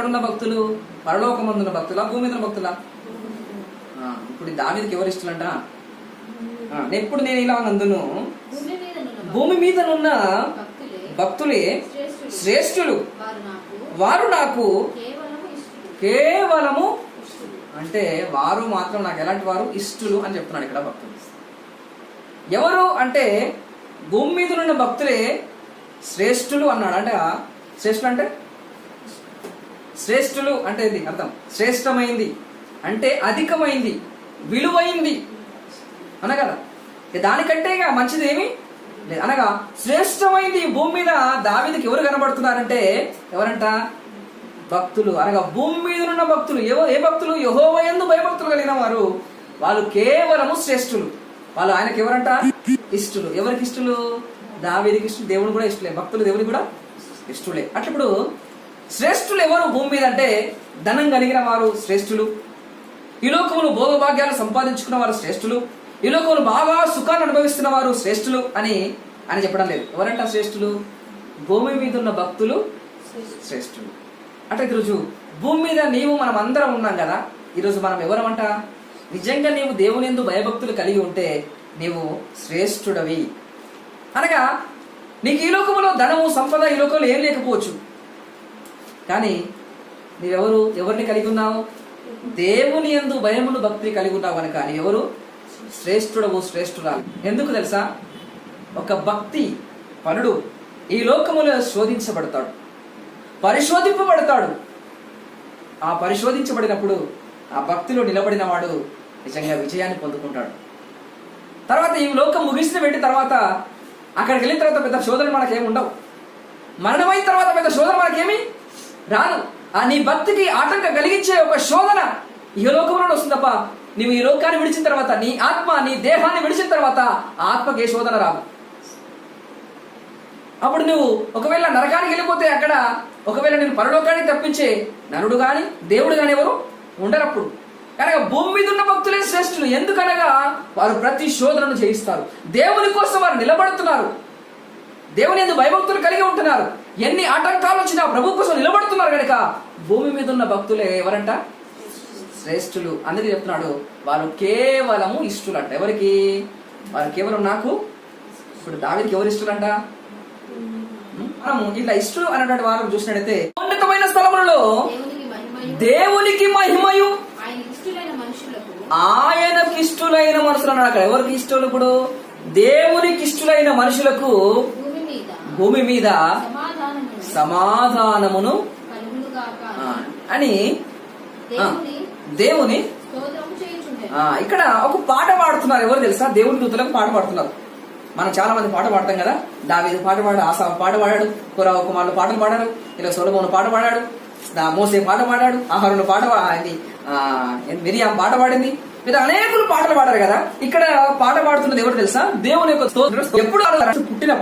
ఎక్కడున్న భక్తులు? పరలోకమందున్న భక్తులా, భూమి మీద ఉన్న భక్తులా? ఇప్పుడు దావీదుకి ఎవరు ఇష్టలంట? ఎప్పుడు నేను ఇలా నందును, భూమి మీదనున్న భక్తులే శ్రేష్ఠులు, వారు నాకు కేవలము అంటే వారు మాత్రం నాకు ఎలాంటి వారు? ఇష్టలు అని చెప్తున్నాడు ఇక్కడ భక్తులు. ఎవరు అంటే భూమి మీద ఉన్న భక్తులే శ్రేష్ఠులు అన్నాడు. అంటే శ్రేష్ఠులు అంటే శ్రేష్ఠులు అంటే ఇది అర్థం శ్రేష్టమైంది అంటే అధికమైంది, విలువైంది అనగల. దానికంటే మంచిది ఏమి లేదు అనగా శ్రేష్టమైంది. భూమి మీద దావీదుకి ఎవరు కనబడుతున్నారంటే ఎవరంట? భక్తులు అనగా భూమి మీద ఉన్న భక్తులు. ఏ భక్తులు? యెహోవా యందు భయభక్తులు కలిగిన వారు, వాళ్ళు కేవలము శ్రేష్ఠులు. వాళ్ళు ఆయనకి ఎవరంట? ఇష్టలు. ఎవరికి ఇష్టలు? దావీదుకి ఇష్టలు, దేవుని కూడా ఇష్టలే. భక్తులు దేవునికి కూడా ఇష్టలే. అట్లా ఇప్పుడు శ్రేష్ఠులు ఎవరు భూమి మీద అంటే ధనం కలిగిన వారు శ్రేష్ఠులు, ఈ లోకములు భోగభాగ్యాలు సంపాదించుకున్న వారు శ్రేష్ఠులు, ఈ లోకములు బాగా సుఖాన్ని అనుభవిస్తున్న వారు శ్రేష్ఠులు అని ఆయన చెప్పడం లేదు. ఎవరంట శ్రేష్ఠులు? భూమి మీద ఉన్న భక్తులు శ్రేష్ఠులు. అంటే ఈరోజు భూమి మీద నీవు మనం అందరం ఉన్నాం కదా. ఈరోజు మనం ఎవరమంట? నిజంగా నీవు దేవుని యందు భయభక్తులు కలిగి ఉంటే నీవు శ్రేష్ఠుడవి. అనగా నీకు ఈ లోకములో ధనము సంపద ఈ లోకంలో ఏం లేకపోవచ్చు, కానీ ఎవరిని కలిగి ఉన్నావు? దేవుని యందు భయమును భక్తి కలిగి ఉన్నావు కనుక నీవెవరు? శ్రేష్ఠుడవు, శ్రేష్ఠురాలు. ఎందుకు తెలుసా? ఒక భక్తి పనుడు ఈ లోకములో శోధించబడతాడు, పరిశోధింపబడతాడు. ఆ పరిశోధించబడినప్పుడు ఆ భక్తిలో నిలబడిన వాడు నిజంగా విజయాన్ని పొందుకుంటాడు. తర్వాత ఈ లోకం ముగిసిన వెళ్ళిన తర్వాత అక్కడికి వెళ్ళిన తర్వాత పెద్ద శోధనలు మనకేమి ఉండవు. మరణమైన తర్వాత పెద్ద శోధన మనకేమి రాదు. ఆ నీ భక్తికి ఆటంకం కలిగించే ఒక శోధన ఈ లోకంలో వస్తుంది తప్ప నీవు ఈ లోకాన్ని విడిచిన తర్వాత, నీ ఆత్మ నీ దేహాన్ని విడిచిన తర్వాత ఆత్మకి ఏ శోధన రాదు. అప్పుడు నువ్వు ఒకవేళ నరకానికి వెళ్ళిపోతే అక్కడ ఒకవేళ నేను పరలోకానికి తప్పించే నరుడు గాని దేవుడు గాని ఎవరు ఉండరప్పుడు. కనుక భూమి మీద ఉన్న భక్తులే శ్రేష్ఠులు. ఎందుకనగా వారు ప్రతి శోధనను జయిస్తారు, దేవుని కోసం వారు నిలబడుతున్నారు, దేవుని యందు భయభక్తులు కలిగి ఉంటున్నారు. ఎన్ని ఆటంకాలు వచ్చినా ప్రభు కోసం నిలబడుతున్నారు కనుక భూమి మీద ఉన్న భక్తులే ఎవరంట? శ్రేష్ఠులు. అందుకే చెప్తున్నాడు వాళ్ళు కేవలము ఇష్టలంట. ఎవరికి? వారు కేవలం నాకు. ఇప్పుడు దావీదుకి ఎవరు ఇష్టలంట? మనము ఇట్లా ఇష్టలు అనేటువంటి వారు చూసినట్టయితే ఉన్నతమైన స్థలములలో దేవునికి మహిమయు ఆయనకి ఇష్టలైన మనుషులు అన్నాడు. అక్కడ ఎవరికి ఇష్టలు? ఇప్పుడు దేవునికి ఇష్టలైన మనుషులకు భూమి మీద సమాధానమును అని దేవుని ఇక్కడ ఒక పాట పాడుతున్నారు. ఎవరు తెలుసా? దేవుని దూతలకు పాట పాడుతున్నారు. మనం చాలా మంది పాట పాడతాం కదా. దావీదు పాట పాడాడు, ఆసా పాట పాడాడు, కొరావు కుమారులు పాటలు పాడారు, ఇలా సొలొమోను పాట పాడాడు, మోసే పాట పాడాడు, ఆహారును పాట మిరియాం పాట పాడింది, లేదా అనేకులు పాటలు పాడారు కదా. ఇక్కడ పాట పాడుతున్నది ఎవరు తెలుసా? దేవుని యొక్క స్తోత్రం. ఎప్పుడు పుట్టిన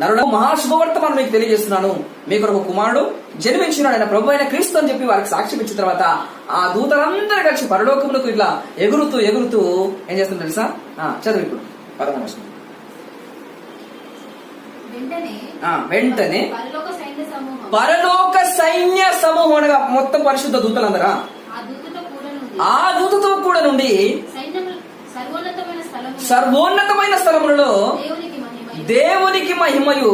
నరుడు మహాశుభవర్తమానం మీకు తెలియజేస్తున్నాను, మీకు ఒక కుమారుడు జన్మించినాడు, ఆయన ప్రభు అయిన క్రీస్తు అని చెప్పి వారికి సాక్ష్యం ఇచ్చిన తర్వాత ఆ దూతలందరూ కలిసి పరలోకములకు ఇట్లా ఎగురుతూ ఎగురుతూ ఏం చేస్తున్నారు తెలుసా? చదువు ఇప్పుడు 11వ వచనం. వెంటనే పరలోక సైన్య సమూహం అనగా మొత్తం పరిశుద్ధ దూతలందరా ఆ దూతతో కూడా నుండి సర్వోన్నతమైన స్థలములలో దేవునికి మహిమయు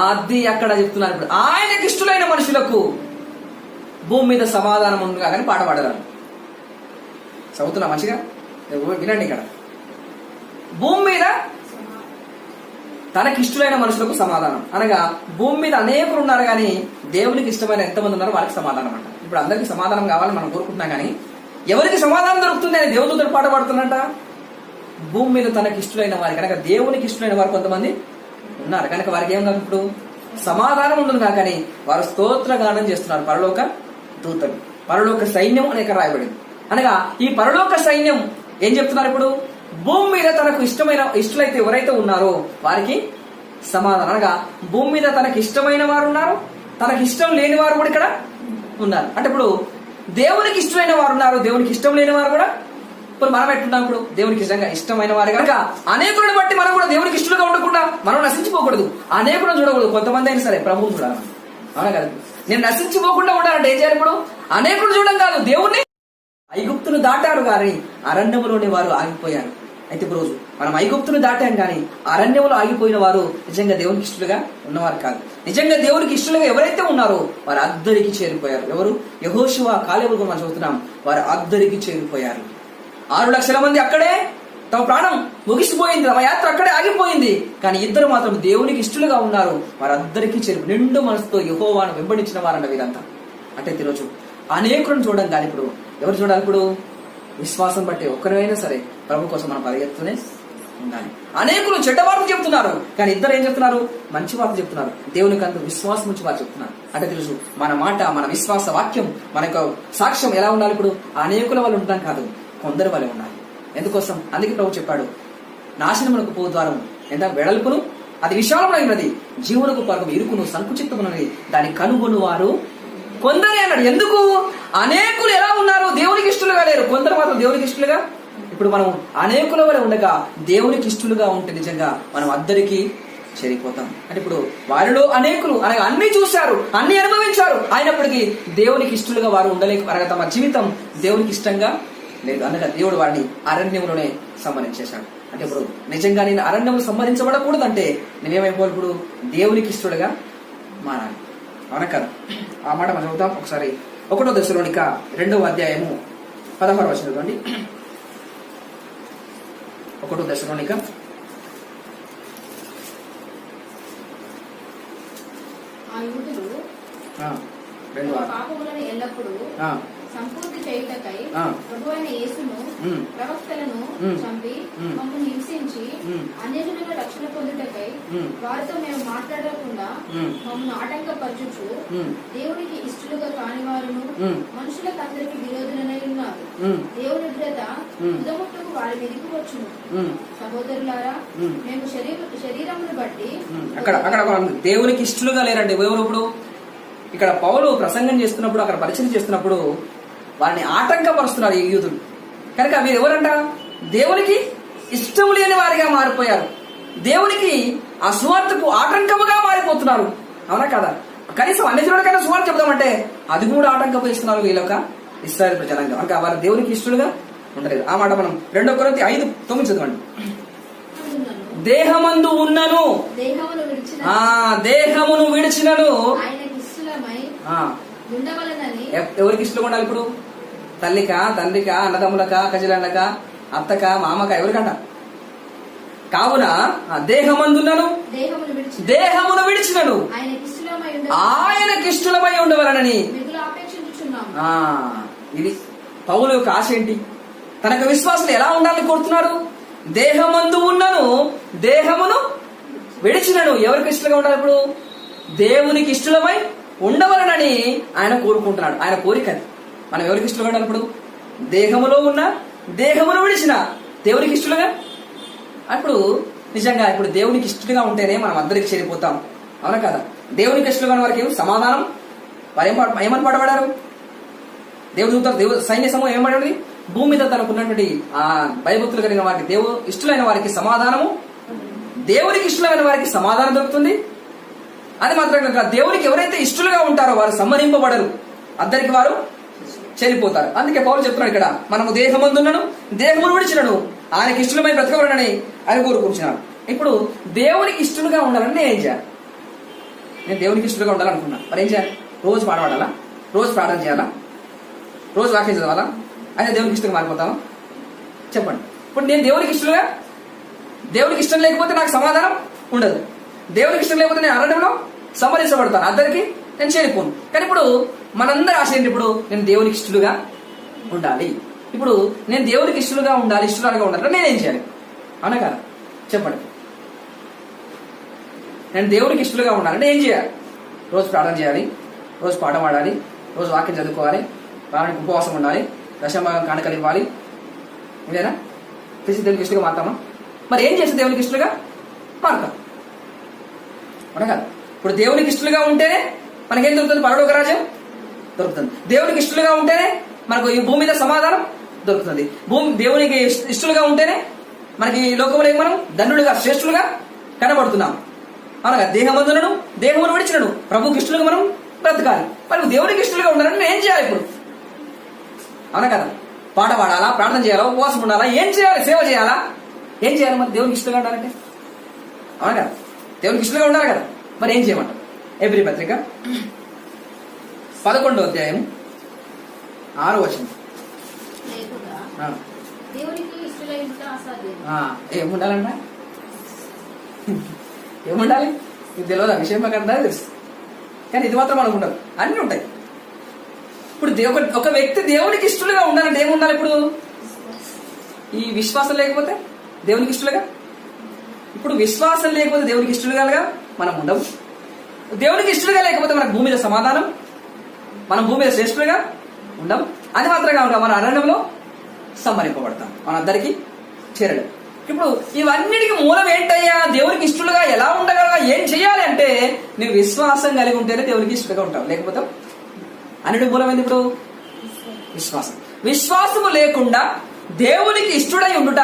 అది అక్కడ చెప్తున్నారు. ఇప్పుడు ఆయనకి ఇష్టలైన మనుషులకు భూమి మీద సమాధానం ఉందిగా కానీ పాట పాడదాను. చదువుతున్నా మంచిగా వినండి. ఇక్కడ భూమి మీద తనకిష్టలైన మనుషులకు సమాధానం అనగా భూమి మీద అనేకులు ఉన్నారు కానీ దేవునికి ఇష్టమైన ఎంతమంది ఉన్నారో వాళ్ళకి సమాధానం అంట. ఇప్పుడు అందరికి సమాధానం కావాలని మనం కోరుకుంటున్నాం కానీ ఎవరికి సమాధానం దొరుకుతుంది అని దేవునితో పాట పాడుతున్నట. భూమి మీద తనకి ఇష్టలైన వారి కనుక దేవునికి ఇష్టలైన వారు కొంతమంది ఉన్నారు కనుక వారికి ఏం కాదు ఇప్పుడు సమాధానం ఉండదు కానీ వారు స్తోత్రగానం చేస్తున్నారు. పరలోక దూతలు, పరలోక సైన్యం అనేక రాయబడింది. అనగా ఈ పరలోక సైన్యం ఏం చెప్తున్నారు? ఇప్పుడు భూమి మీద తనకు ఇష్టలైతే ఎవరైతే ఉన్నారో వారికి సమాధానం. అనగా భూమి మీద తనకి ఇష్టమైన వారు ఉన్నారు, తనకి ఇష్టం లేని వారు కూడా ఇక్కడ ఉన్నారు. అంటే ఇప్పుడు దేవునికి ఇష్టమైన వారు ఉన్నారు, దేవునికి ఇష్టం లేని వారు కూడా. ఇప్పుడు మనం ఎట్లున్నాం? ఇప్పుడు దేవునికి ఇష్టమైన వారు కనుక అనేకులను బట్టి మనం కూడా దేవునికి ఇష్టలుగా ఉండకుండా మనం నశించిపోకూడదు, అనేకులను చూడకూడదు. కొంతమంది అయినా సరే ప్రభువుని చూడాలి. అవునా కదా? నేను నశించిపోకుండా ఉండాలంటే ఏం చేయాలి? ఇప్పుడు అనేకులు చూడడం కాదు, దేవుణ్ణి. ఐగుప్తును దాటారు కానీ అరణ్యములోని వారు ఆగిపోయారు. అయితే ఇప్పుడు రోజు మనం ఐగుప్తును దాటాం కానీ అరణ్యంలో ఆగిపోయిన వారు నిజంగా దేవునికి ఇష్టలుగా ఉన్నవారు కాదు. నిజంగా దేవునికి ఇష్టలుగా ఎవరైతే ఉన్నారో వారు అద్దరికి చేరిపోయారు. ఎవరు? యెహోషువ, కాలేబులు మనం చదువుతున్నాం. వారు అద్దరికి చేరిపోయారు. 6 లక్షల మంది అక్కడే తమ ప్రాణం ముగిసిపోయింది, తమ యాత్ర అక్కడే ఆగిపోయింది. కానీ ఇద్దరు మాత్రం దేవునికి ఇష్టలుగా ఉన్నారు. వారు అద్దరికి చేరి నిండు మనసుతో యెహోవాను వెంబడించిన వారన్న వీరంతా. అంటే ఈరోజు అనేకులను చూడడం కానీ ఇప్పుడు ఎవరు చూడాలి? ఇప్పుడు విశ్వాసం బట్టి ఒక్కరైనా సరే ప్రభు కోసం మనం పరిగెత్తునే ఉండాలి. అనేకులు చెడ్డ వార్తలు చెప్తున్నారు కానీ ఇద్దరు ఏం చెప్తున్నారు? మంచి వార్తలు చెప్తున్నారు. దేవునికి అంత విశ్వాసం నుంచి వారు చెప్తున్నారు. అంటే తెలుసు మన మాట, మన విశ్వాస వాక్యం, మన యొక్క సాక్ష్యం ఎలా ఉండాలి? ఇప్పుడు అనేకుల వాళ్ళు ఉండడం కాదు, కొందరు వాళ్ళే ఉండాలి. ఎందుకోసం? అందుకే ప్రభు చెప్పాడు, నాశనమునకు పో ద్వారం ఎంత వెడల్పును అది విశాలమైనది, జీవునకు పర్గం ఇరుకును సంకుచితమునది, దాన్ని కనుగొను వారు కొందరే అన్నాడు. ఎందుకు? అనేకులు ఎలా ఉన్నారు? దేవునికి ఇష్టలుగా లేరు, కొందరు మాత్రం దేవునికి ఇష్టలుగా. ఇప్పుడు మనం అనేకుల వల్ల ఉండగా దేవునికి ఇష్టలుగా ఉంటే నిజంగా మనం అద్దరికి చేరిపోతాం. అంటే ఇప్పుడు వారిలో అనేకులు అనగా అన్ని చూశారు, అన్ని అనుభవించారు, అయినప్పటికీ దేవునికి ఇష్టలుగా వారు ఉండలేక తమ జీవితం దేవునికి ఇష్టంగా లేదు. అనగా దేవుడు వారిని అరణ్యంలోనే సంహరించేశాడు. అంటే ఇప్పుడు నిజంగా నేను అరణ్యం సంహరించబడకూడదంటే నేనేమైపోవాలి? ఇప్పుడు దేవునికి ఇష్టలుగా మారాలి. అవునా కదా? ఆ మాట మనం చదువుతాం ఒకసారి. 1 దశలోనిక 2వ అధ్యాయము 16వ వచనం చూడండి. 1 దశలోనిక సంపూర్తి చేయుటకై ప్రభువైన యేసును ప్రవక్తలను చంపి మమ్మల్ని హింసించి అన్యజనుల రక్షణ పొందుటకై వారితో మేము మాట్లాడకుండా మమ్మల్ని ఆటంకపరచుచు దేవునికి ఇష్టలుగా కాని వారును మనుషులకు అందరికి విరోధులనై ఉన్నారు. దేవుని ఉగ్రత ఉదముట్టుకు వారి మీదకి వచ్చును. సహోదరులారా, మేము శరీరమును బట్టి అక్కడ దేవునికి ఇష్టలుగా లేరండి ఎవరు? ఇప్పుడు ఇక్కడ పౌలు ప్రసంగం చేస్తున్నప్పుడు, అక్కడ పరిచయం చేస్తున్నప్పుడు వారిని ఆటంకపరుస్తున్నారు ఈ యూదులు. కనుక వీరు ఎవరంట? దేవునికి ఇష్టం లేని వారిగా మారిపోయారు. దేవునికి ఆ సువార్తకు ఆటంకముగా మారిపోతున్నారు. అవునా కదా? కనీసం అన్ని జనులకైనా సువార్త చెప్దామంటే అది కూడా ఆటంకపరుస్తున్నారు వీళ్ళొక ఇశ్రాయేలు ప్రజలంగా. కనుక వారు దేవునికి ఇష్టలుగా ఉండలేదు. ఆ మాట మనం 2 కొరింథీ 5:9 చదవండి. దేహమందు ఉన్నను దేహమును విడిచినను ఎవరికి ఇష్టంగా ఉండాలి? ఇప్పుడు తల్లిక, తండ్రిక, అన్నదమ్ములక, కజిలన్నక, అత్తక, మామక, ఎవరికంట? కావున దేహమందున్నను దేహమును విడిచినను ఆయనకి ఇష్టమై ఉండవలనని. ఇది పౌలు యొక్క ఆశ ఏంటి? తనకు విశ్వాసులు ఎలా ఉండాలని కోరుతున్నాడు? దేహమందు ఉన్నను దేహమును విడిచినను. ఎవరికి ఇష్టంగా ఉండాలి? ఇప్పుడు దేవునికి ఇష్టమై ఉండవలనని ఆయన కోరుకుంటున్నాడు. ఆయన కోరిక మనం ఎవరికి ఇష్టలుగా ఉండాలి? ఇప్పుడు దేహములో ఉన్న దేహమును విడిచిన దేవునికి ఇష్టలుగా. అప్పుడు నిజంగా ఇప్పుడు దేవునికి ఇష్టలుగా ఉంటేనే మనం అందరికి చేరిపోతాం. అవునా కదా? దేవునికి ఇష్టలుగా ఉన్న వారికి సమాధానం. వారు ఏమని పాడబడారు? దేవుడు సైన్య సమూహం ఏమపడింది? భూమి మీద తనకున్నటువంటి ఆ భయభక్తులు కలిగిన వారికి, ఇష్టలైన వారికి సమాధానము, దేవునికి ఇష్టమైన వారికి సమాధానం దొరుకుతుంది. అది మాత్రం కాక దేవునికి ఎవరైతే ఇష్టలుగా ఉంటారో వారు సంహరింపబడరు, అద్దరికి వారు చేరిపోతారు. అందుకే పౌలు చెప్తున్నాడు ఇక్కడ, మనము దేహమందున్నను దేహమును విడిచినను ఆయనకి ఇష్టలమై బ్రతకబడనని ఆయన కోరుకుంటున్నాడు. ఇప్పుడు దేవునికి ఇష్టలుగా ఉండాలని నేను ఏం చేయాలి? నేను దేవునికి ఇష్టలుగా ఉండాలనుకున్నా, మరి ఏం చేయాలి? రోజు పాడబడాలా? రోజు ప్రార్థన చేయాలా? రోజు వాక్యం చదవాలా? ఆయన దేవునికి ఇష్టంగా మారిపోతావా? చెప్పండి. ఇప్పుడు నేను దేవునికి ఇష్టలుగా, దేవునికి ఇష్టం లేకపోతే నాకు సమాధానం ఉండదు. దేవునికి ఇష్టం లేకపోతే నేను అరణ్యంలో సంహరించబడతాను, అద్దరికి నేను చేరిపోను. కానీ ఇప్పుడు మనందరి ఆశ ఏంటి? ఇప్పుడు నేను దేవునికి ఇష్టలుగా ఉండాలి. ఇప్పుడు నేను దేవునికి ఇష్టలుగా ఉండాలి, ఇష్టలుగా ఉండాలి, నేనేం చేయాలి? అవునా కదా? చెప్పండి. నేను దేవునికి ఇష్టలుగా ఉండాలంటే ఏం చేయాలి? రోజు ప్రార్థన చేయాలి, రోజు పాఠం ఆడాలి, రోజు వాక్యం చదువుకోవాలి, వారానికి ఉపవాసం ఉండాలి, దశమ కానుకలు ఇవ్వాలి. ఇదేనా తెలిసి దేవునికి ఇష్టలుగా మారుతామా? మరి ఏం చేస్తే దేవునికి ఇష్టలుగా మారుతాం? అవునా కదా? ఇప్పుడు దేవునికి ఇష్టలుగా ఉంటేనే మనకేం దొరుకుతుంది? పరలోక రాజ్యం దొరుకుతుంది. దేవునికి ఇష్టలుగా ఉంటేనే మనకు ఈ భూమి మీద సమాధానం దొరుకుతుంది. దేవునికి ఇష్టలుగా ఉంటేనే మనకి ఈ లోకంలో మనం ధన్యులుగా, శ్రేష్ఠులుగా కనబడుతున్నాం. అనగా దేహమందులను దేహమును విడిచినను ప్రభుకి ఇష్టలుగా మనం బ్రతకాలి. మరి నువ్వు దేవునికి ఇష్టలుగా ఉండాలంటే నేను ఏం చేయాలి ఇప్పుడు? అవునా కదా? పాట పాడాలా, ప్రార్థన చేయాలా, ఉపవాసం ఉండాలా, ఏం చేయాలి? సేవ చేయాలా, ఏం చేయాలి? మరి దేవునికి ఇష్టంగా ఉండాలంటే అవునా కదా? దేవునికి ఇష్టంగా ఉండాలి కదా? మరి ఏం చేయమంటారు? ఎబ్రీ పత్రిక 11వ అధ్యాయం 6వ వచనం. ఏముండాలంట? ఏముండాలి? ఇది తెలియదు, ఆ విషయం మాకు అర్థం తెలుసు, కానీ ఇది మాత్రం అనుకుంటారు. అన్నీ ఉంటాయి. ఇప్పుడు ఒక వ్యక్తి దేవునికి ఇష్టలుగా ఉండాలంటే ఏముండాలి? ఇప్పుడు ఈ విశ్వాసం లేకపోతే దేవునికి ఇష్టలుగా, ఇప్పుడు విశ్వాసం లేకపోతే దేవునికి ఇష్టలుగా మనం ఉండవు. దేవునికి ఇష్టలుగా లేకపోతే మనకు భూమి మీద సమాధానం, మనం భూమి మీద శ్రేష్ఠులుగా ఉండం. అది మాత్రంగా ఉంటాం, మన అరణ్యంలో సంహరింపబడతాం, మనందరికీ చేరడు. ఇప్పుడు ఇవన్నిటికీ మూలం ఏంటయ్యా? దేవునికి ఇష్టలుగా ఎలా ఉండగలగా, ఏం చెయ్యాలి అంటే నువ్వు విశ్వాసం కలిగి ఉంటేనే దేవునికి ఇష్టలుగా ఉంటావు, లేకపోతే అన్నిటికి మూలం ఏంది? ఇప్పుడు విశ్వాసం. విశ్వాసము లేకుండా దేవునికి ఇష్టడై ఉండుట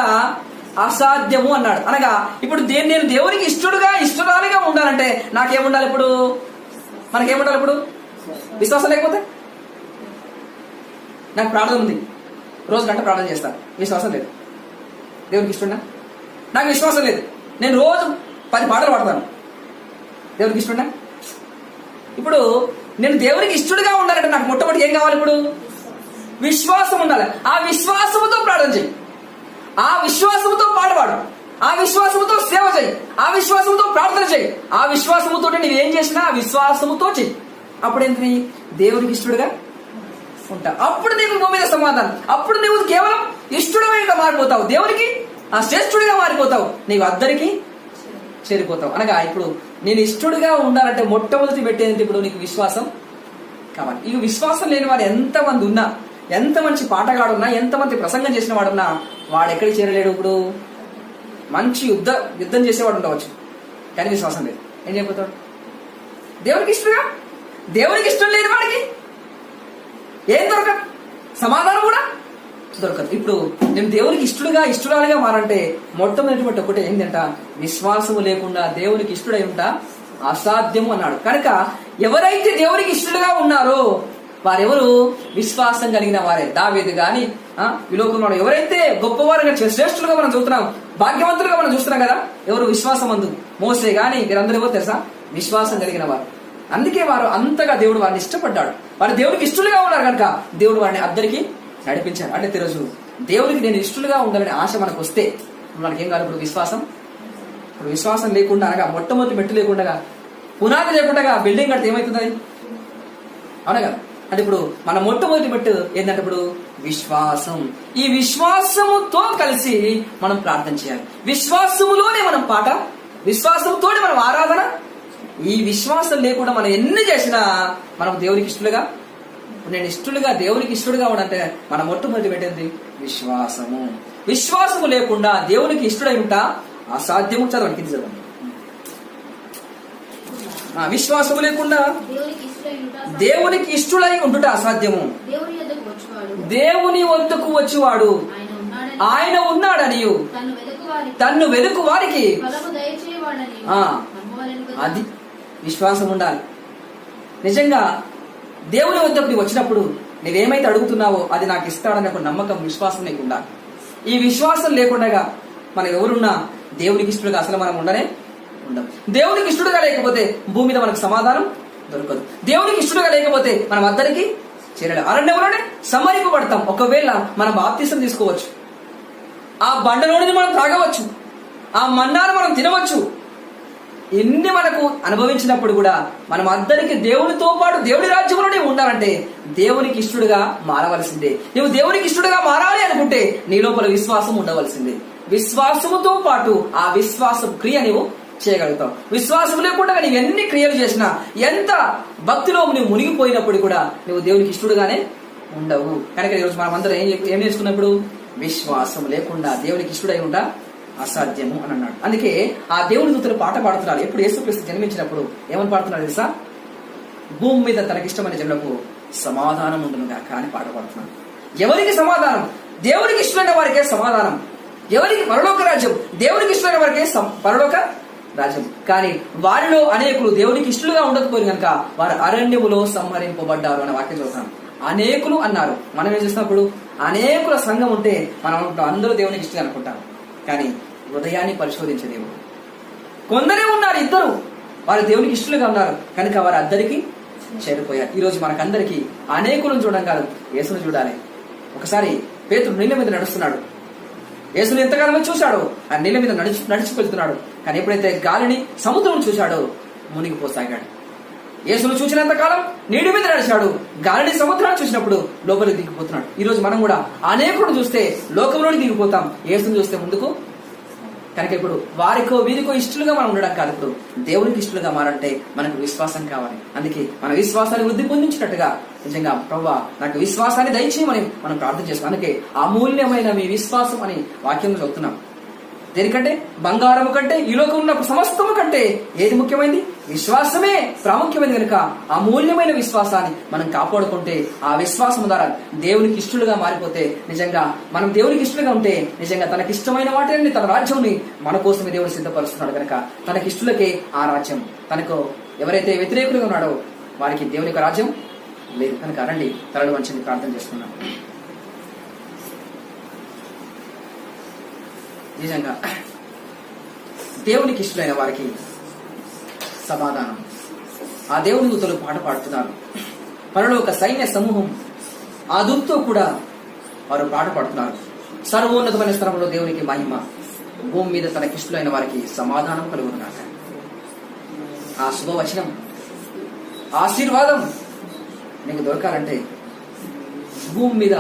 అసాధ్యము అన్నాడు. అనగా ఇప్పుడు నేను దేవునికి ఇష్టడుగా ఇష్టరాలుగా ఉండాలంటే నాకేముండాలి? ఇప్పుడు మనకేముండాలి? ఇప్పుడు విశ్వాసం లేకపోతే, నాకు ప్రార్థన ఉంది, రోజు గంట ప్రార్థన చేస్తాను, విశ్వాసం లేదు, దేవునికి ఇష్టం నాకు విశ్వాసం లేదు, నేను రోజు 10 పాటలు పాడతాను, దేవునికి ఇష్టం. ఇప్పుడు నేను దేవునికి ఇష్టడుగా ఉండాలంటే నాకు మొట్టమొదటి ఏం కావాలి? ఇప్పుడు విశ్వాసం ఉండాలి. ఆ విశ్వాసముతో ప్రార్థన చేయి, ఆ విశ్వాసముతో పాడవాడు, ఆ విశ్వాసముతో సేవ చేయి, ఆ విశ్వాసముతో ప్రార్థన చేయి, ఆ విశ్వాసముతో నువ్వేం చేసినా ఆ విశ్వాసముతో చెయ్యి. అప్పుడేంటి? దేవునికి ఇష్టడుగా ఉంటా. అప్పుడు నీకు భూమి మీద సమాధానం. అప్పుడు నువ్వు కేవలం ఇష్టడుగా మారిపోతావు, దేవునికి ఆ శ్రేష్ఠుడిగా మారిపోతావు, నీవు అందరికీ చేరిపోతావు. అనగా ఇప్పుడు నేను ఇష్టడుగా ఉండాలంటే మొట్టమొదటి పెట్టేది ఇప్పుడు నీకు విశ్వాసం కావాలి. ఈ విశ్వాసం లేని వాడు ఎంతమంది ఉన్నా, ఎంత మంచి పాటగాడున్నా, ఎంతమంది ప్రసంగం చేసిన వాడున్నా వాడు ఎక్కడికి చేరలేడు. ఇప్పుడు మంచి యుద్ధం చేసేవాడు ఉండవచ్చు, కానీ విశ్వాసం లేదు, ఏం చేయబోతాడు? దేవునికి ఇష్టంగా, దేవునికి ఇష్టం లేని వాడికి ఏం దొరకదు, సమాధానం కూడా దొరకదు. ఇప్పుడు నేను దేవునికి ఇష్టరాలుగా మారంటే మొట్టమొదటి ఒకటి ఏంటంట? విశ్వాసము లేకుండా దేవునికి ఇష్టడై ఉంటా అసాధ్యము అన్నాడు. కనుక ఎవరైతే దేవునికి ఇష్టలుగా ఉన్నారో వారెవరు? విశ్వాసం కలిగిన వారే. దావీదు గాని ఈ లోకంలో ఎవరైతే గొప్పవారుగా శ్రేష్ఠులుగా మనం చూస్తున్నాం, భాగ్యవంతులుగా మనం చూస్తున్నాం కదా, ఎవరు? విశ్వాసం అందు. మోసే గాని వీరందరూ ఎవరు తెలుసా? విశ్వాసం కలిగిన వారు. అందుకే వారు అంతగా దేవుడు వారిని ఇష్టపడ్డాడు. వారు దేవుడికి ఇష్టలుగా ఉన్నారు కనుక దేవుడు వారిని అందరికీ నడిపించారు. అంటే ఈరోజు దేవుడికి నేను ఇష్టలుగా ఉండాలనే ఆశ మనకు వస్తే మనకేం కాదు? ఇప్పుడు విశ్వాసం. ఇప్పుడు విశ్వాసం లేకుండా అనగా మొట్టమొదటి మెట్టు లేకుండా, పునాది లేకుండా బిల్డింగ్ కడితే ఏమవుతుంది? అవునగా? అంటే ఇప్పుడు మన మొట్టమొదటి మెట్టు ఏంటంటే ఇప్పుడు విశ్వాసం. ఈ విశ్వాసముతో కలిసి మనం ప్రార్థన చేయాలి. విశ్వాసములోనే మనం పాట, విశ్వాసంతో మనం ఆరాధన. ఈ విశ్వాసం లేకుండా మనం ఎన్ని చేసినా మనం దేవునికి ఇష్టలుగా, నేను దేవునికి ఇష్టడుగా ఉండంటే మన మొట్టమొదటి పెట్టింది విశ్వాసము. విశ్వాసము లేకుండా దేవునికి ఇష్టడై ఉంటా అసాధ్యము. చదవండి, కింద చదవండి. విశ్వాసము లేకుండా దేవునికి ఇష్టడై ఉండుట అసాధ్యము. దేవుని వద్దకు వచ్చేవాడు ఆయన ఉన్నాడని తన్ను వెదుకు వారికి అది విశ్వాసం ఉండాలి. నిజంగా దేవుని వద్దకు వచ్చినప్పుడు నువ్వేమైతే అడుగుతున్నావో అది నాకు ఇస్తాడనే ఒక నమ్మకం, విశ్వాసం నీకు ఉండాలి. ఈ విశ్వాసం లేకుండా మనం ఎవరున్నా దేవునికి ఇష్టడుగా అసలు మనం ఉండనే ఉండం. దేవునికి ఇష్టడుగా లేకపోతే భూమి మీద మనకు సమాధానం దొరకదు. దేవునికి ఇష్టడుగా లేకపోతే మనం అందరికీ చేరలేం. అరణ్యంలోనే సంహరింపబడతాం. ఒకవేళ మనం బాప్తిసం తీసుకోవచ్చు, ఆ బండలోనిది మనం త్రాగవచ్చు, ఆ మన్నాను మనం తినవచ్చు. ఎన్ని మనకు అనుభవించినప్పుడు కూడా మనం అందరికీ దేవునితో పాటు దేవుడి రాజ్యంలోనే ఉండాలంటే దేవునికి ఇష్టడుగా మారవలసిందే. నువ్వు దేవునికి ఇష్టడుగా మారాలి అనుకుంటే నీ లోపల విశ్వాసం ఉండవలసిందే. విశ్వాసముతో పాటు ఆ విశ్వాసం క్రియ నువ్వు చేయగలుగుతావు. విశ్వాసం లేకుండా నువ్వు ఎన్ని క్రియలు చేసినా, ఎంత భక్తిలో నువ్వు మునిగిపోయినప్పుడు కూడా నువ్వు దేవునికి ఇష్టడుగానే ఉండవు. కనుక ఈరోజు మనం అందరం ఏం చేసుకున్నప్పుడు విశ్వాసం లేకుండా దేవునికి ఇష్టడై ఉంటా అసాధ్యము అని అన్నాడు. అందుకే ఆ దేవుని దూతలు పాట పాడుతున్నారు. ఎప్పుడు యేసుక్రీస్తు జన్మించినప్పుడు ఏమని పాడుతున్నారు తెలుసా? భూమి మీద తనకిష్టమైన జనులకు సమాధానం ఉండునుగా అని పాట పాడుతున్నాడు. ఎవరికి సమాధానం? దేవునికి ఇష్టమైన వారికే సమాధానం. ఎవరికి? పరలోక రాజ్యం. దేవునికి ఇష్టమైన వారికే పరలోక రాజ్యం. కానీ వారిలో అనేకులు దేవునికి ఇష్టలుగా ఉండకపోయి కనుక వారు అరణ్యములో సంహరింపబడ్డారు అనే వాక్యం చూస్తున్నాం. అనేకులు అన్నారు. మనం ఏం చేసినప్పుడు అనేకుల సంఘం ఉంటే మనం అందరూ దేవునికి ఇష్టంగా అనుకుంటాం. కానీ హృదయాన్ని పరిశోధించే దేవుడు. కొందరే ఉన్నారు, ఇద్దరు వారు దేవునికి ఇష్టలుగా ఉన్నారు కనుక వారు అందరికీ చేరిపోయారు. ఈరోజు మనకందరికీ అనేకులను చూడడం కాదు, యేసును చూడాలి. ఒకసారి పేతురు నీళ్ళ మీద నడుస్తున్నాడు. యేసును ఎంతకాలమే చూశాడు, ఆ నీళ్ళ మీద నడిచి వెళ్తున్నాడు. కానీ ఎప్పుడైతే గాలిని సముద్రం చూశాడో మునిగిపోసాగాడు. యేసును చూసినంత కాలం నీటి మీద నడిచాడు, గాలిని సముద్రాన్ని చూసినప్పుడు లోపలికి దిగిపోతున్నాడు. ఈ రోజు మనం కూడా అనేకులను చూస్తే లోకంలోకి దిగిపోతాం, యేసును చూస్తే ముందుకు. కనుక ఇప్పుడు వారికో వీరికో ఇష్టలుగా మనం ఉండడం కాదు, ఇప్పుడు దేవునికి ఇష్టలుగా మారంటే మనకు విశ్వాసం కావాలి. అందుకే మన విశ్వాసాన్ని వృద్ధి పొందించినట్టుగా నిజంగా ప్రభువా నాకు విశ్వాసాన్ని దయచేయమని మనం ప్రార్థన చేస్తాం. అందుకే అమూల్యమైన మీ విశ్వాసం అని వాక్యం చదువుతున్నాం. దేనికంటే బంగారము కంటే ఈ లోకం ఉన్న సమస్తము కంటే ఏది ముఖ్యమైనది? విశ్వాసమే ప్రాముఖ్యమైనది. కనుక అమూల్యమైన విశ్వాసాన్ని మనం కాపాడుకుంటే ఆ విశ్వాసం ద్వారా దేవునికి ఇష్టలుగా మారిపోతే నిజంగా మనం దేవునికి ఇష్టలుగా ఉంటే నిజంగా తనకిష్టమైన వాటిని తన రాజ్యంని మన కోసమే దేవుడు సిద్ధపరుస్తున్నాడు. కనుక తనకిష్టులకే ఆ రాజ్యం. తనకు ఎవరైతే వ్యతిరేకులుగా ఉన్నాడో వారికి దేవుని యొక్క రాజ్యం లేదు. కనుక రండి తలలు వంచని ప్రార్థన చేసుకున్నాం. నిజంగా దేవునికి ఇష్టమైన వారికి సమాధానం. ఆ దేవుని దూతలు పాట పాడుతున్నారు. పరలోక సైన్య సమూహం ఆ దూతతో కూడా వారు పాట పాడుతున్నారు. సర్వోన్నతమైన స్థలంలో దేవునికి మహిమ, భూమి మీద తనకిష్టమైన వారికి సమాధానం కలుగునుగాక. ఆ శుభవచనం, ఆశీర్వాదం నీకు దొరకాలంటే, భూమి మీద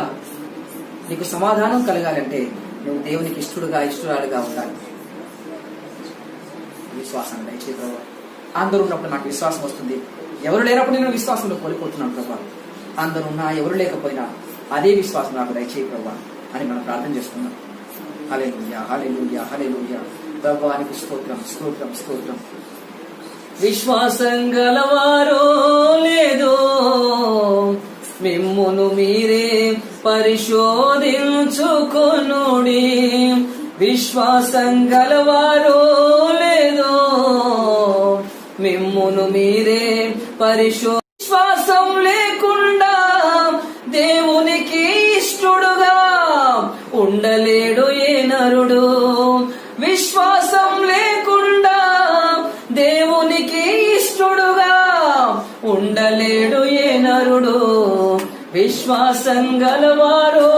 నీకు సమాధానం కలగాలంటే నువ్వు దేవునికి ఇష్టరాలుగా ఉండాలి. విశ్వాసాన్ని దయచేయి ప్రభావ. అందరూ ఉన్నప్పుడు నాకు విశ్వాసం వస్తుంది, ఎవరు లేనప్పుడు నేను విశ్వాసంలో కోల్పోతున్నాను ప్రభావ. అందరూ ఉన్నా ఎవరు లేకపోయినా అదే విశ్వాసం నాకు దయచేయి ప్రభావ అని మనం ప్రార్థన చేసుకున్నాం. హల్లెలూయా, హల్లెలూయా, హల్లెలూయా. ప్రభువానికి స్తోత్రం, స్తోత్రం, స్తోత్రం. విశ్వాసం గలవారో లేదో మిమ్మును మీరే పరిశోధించుకొనుడి. విశ్వాసం గలవారో లేదో మిమ్మును మీరే విశ్వాసం లేకుండా దేవునికి ఇష్టడుగా ఉండలేడు ఏ నరుడు. విశ్వాసం లేకుండా దేవునికి ఇష్టడుగా ఉండలేడు ఏ నరుడు. విశ్వాసం గలవారో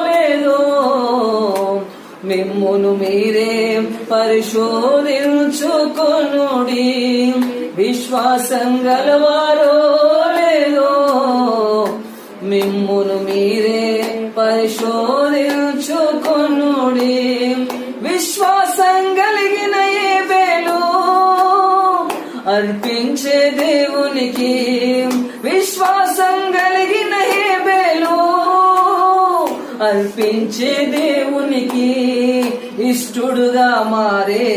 లేదో మిమ్మును మీరే పరిశోధించుకొనుడి. విశ్వాసం గలవారో లేదో మిమ్మును మీరే పరిశోధించుకొనుడి. విశ్వాసం కలిగిన ఏబేలు అర్పించే దేవునికి, విశ్వాసం కలిగిన ఏబేలు అర్పించే దేవునికి ఇష్టడుగా మారే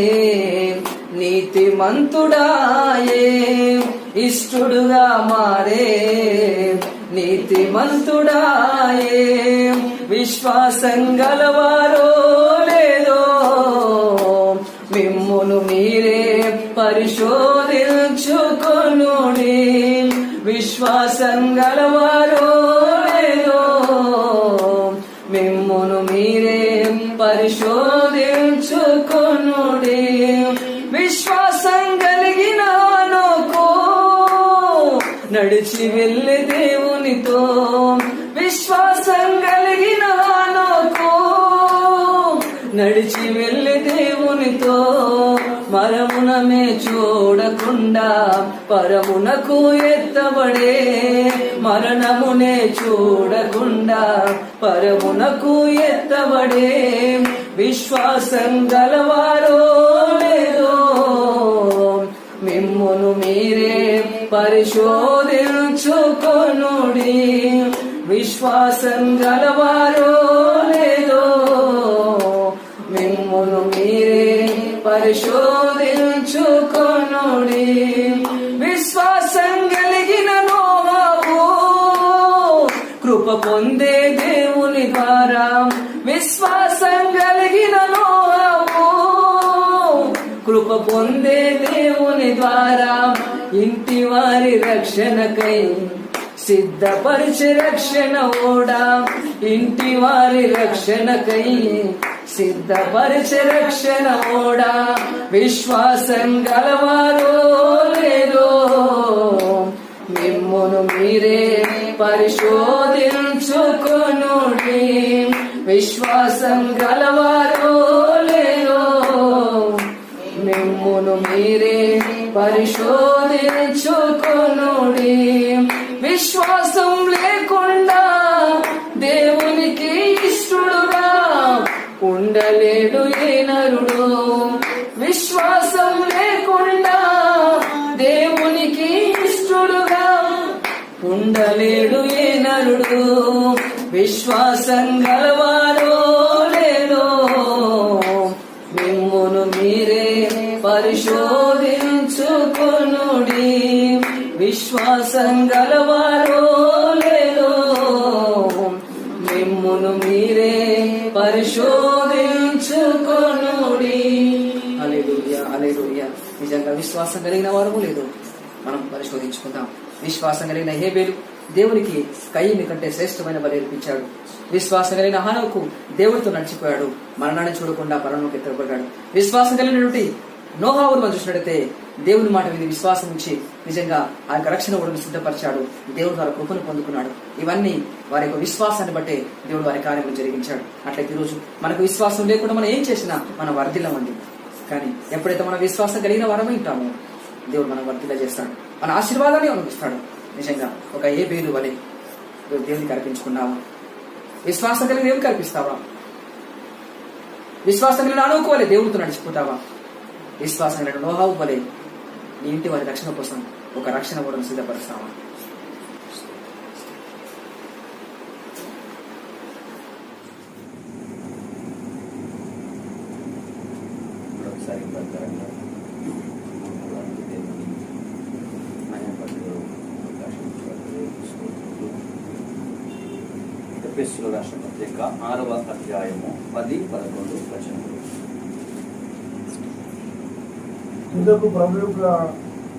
నీతిమంతుడాయే. ఇష్టడుగా మారే నీతిమంతుడాయే. విశ్వాసం గలవారో లేదో మిమ్మును మీరే పరిశోధించుకొనుడి. విశ్వాసం గలవారో లేదో మిమ్మును మీరే పరిశోధించుకొనుడి. విశ్వాసం కలిగిన నోకో నడిచి వెళ్ళే దేవునితో. విశ్వాసం కలిగిన నోకో నడిచి వెళ్ళే దేవునితో. మరమునమే చూడకుండా పరమునకు ఎత్తబడే, మరణమునే చూడకుండా పరమునకు ఎత్తబడే. విశ్వాసం గలవారో లేదో మిమ్మును మీరే పరిశోధించుకొనుడి. విశ్వాసం గలవారో లేదో మిమ్మును మీరే పరిశోధించుకొనుడి. విశ్వాసం కలిగిన నోవాహు కృప పొందే దేవుని ద్వారా. విశ్వాసం కలిగిన నోవాహు కృప కృప పొందే దేవుని ద్వారా ఇంటి వారి రక్షణకై సిద్ధపరిచే రక్షణ ఓడా. ఇంటి వారి రక్షణకై సిద్ధపరిచే రక్షణ ఓడా. విశ్వాసం గలవారో లేదో మిమ్మును మీరే పరిశోధించుకొనుడి. విశ్వాసం గలవారో లేదో మిమ్మును మీరే పరిశోధించుకొనుడి. విశ్వాసం లేకుండా దేవునికి ఇష్టడుగా ఉండలేడు ఏ నరుడు. విశ్వాసం లేకుండా దేవునికి ఇష్టడుగా ఉండలేడు ఏ నరుడు. విశ్వాసం గలవారో లేదో మిమ్మును మీరే పరిశోధించుకొనుడి. విశ్వాసం గలవారో లేదో మిమ్మును మీరే పరిశోధించుకొనుడి. హల్లెలూయా, హల్లెలూయా. నిజంగా విశ్వాసం కలిగిన వారు లేదో మనం పరిశోధించుకుందాం. విశ్వాసం కలిగిన హేబేలు దేవునికి కయ్యిని కంటే శ్రేష్టమైన బలి అర్పించాడు. విశ్వాసం కలిగిన హానోకు దేవుడితో నడిచిపోయాడు, మరణాన్ని చూడకుండా పరలోకానికి ఎత్తబడ్డాడు. విశ్వాసం కలిగినటువంటి నోహావును మనం చూసినట్టయితే దేవుని మాట విని విశ్వాసం నుంచి నిజంగా ఆ యొక్క రక్షణ కూడా సిద్ధపరిచాడు. దేవుడు వారి కృపను పొందుకున్నాడు. ఇవన్నీ వారి యొక్క విశ్వాసాన్ని బట్టే దేవుడు వారి కార్యములు జరిగించాడు. అట్లయితే ఈరోజు మనకు విశ్వాసం లేకుండా మనం ఏం చేసినా మనం వర్ధిల్లమండి. కానీ ఎప్పుడైతే మనం విశ్వాసం కలిగిన వారమై ఉంటామో దేవుడు మనం వర్ధిల్ల చేస్తాడు, మన ఆశీర్వాదాన్ని అనుభవిస్తాడు. నిజంగా ఒక హేబేలు వలె దేవునికి అర్పించుకున్నావా? విశ్వాసం కలిగి దేవునికి అర్పిస్తావా? విశ్వాసం కలిగిన హానోకు వలె దేవుడితో నడిచిపోతావా? విశ్వాసం కలిగిన నోహావు వలె నీ ఇంటి వారి రక్షణ కోసం ఒక రక్షణ కూడా సిద్ధపరుస్తావా? ఎఫెసీయుల రాసిన పత్రిక 6వ అధ్యాయము 10-11 వచనములు. తుదకు ప్రభు యొక్క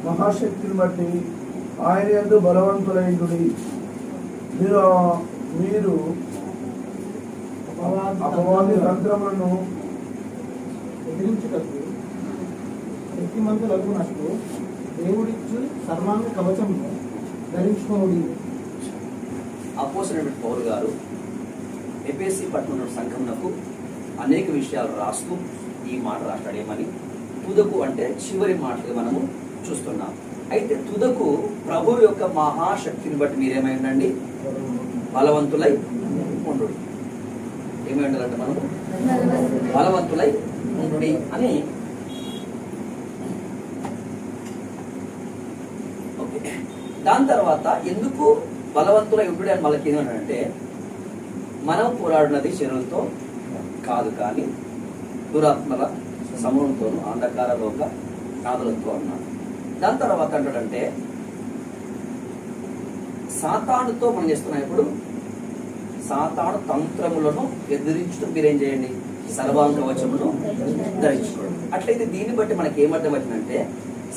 మహాశక్తిని బట్టి ఆయన యందు బలవంతులైండుడి. మీరు అపవాది తంత్రములను ఎదిరించుటకు శక్తిమంతులగునట్లు దేవుడిచ్చు సర్వాంగ కవచమును ధరించుకోనుడి. అపోస్తలుడైన పౌలు గారు ఎఫెసీ పట్టణ సంఘమునకు అనేక విషయాలు రాస్తూ ఈ మాట రాస్తాడు. ఏమని? తుదకు అంటే చివరి మాటలు మనము చూస్తున్నాం. అయితే తుదకు ప్రభువు యొక్క మహాశక్తిని బట్టి మీరేమై ఉండండి, బలవంతులై ఉండు. ఏమై ఉండాలంటే మనము బలవంతులై ఉండు అని. ఓకే, దాని తర్వాత ఎందుకు బలవంతులై ఉండు అని వాళ్ళకి ఏమన్నాడంటే, మనం పోరాడినది శరీరంతో కాదు కానీ దురాత్మల సమూహంతోనూ అంధకార లోక నాదులతో అన్నాడు. దాని తర్వాత అంటాడంటే సాతానుతో మనం చేస్తున్నాం. ఇప్పుడు సాతాను తంత్రములను ఎదిరించడం మీరేం చేయండి, సర్వాంగ కవచమును ధరించుకోండి. అట్లయితే దీన్ని బట్టి మనకి ఏమర్థమవుతుందంటే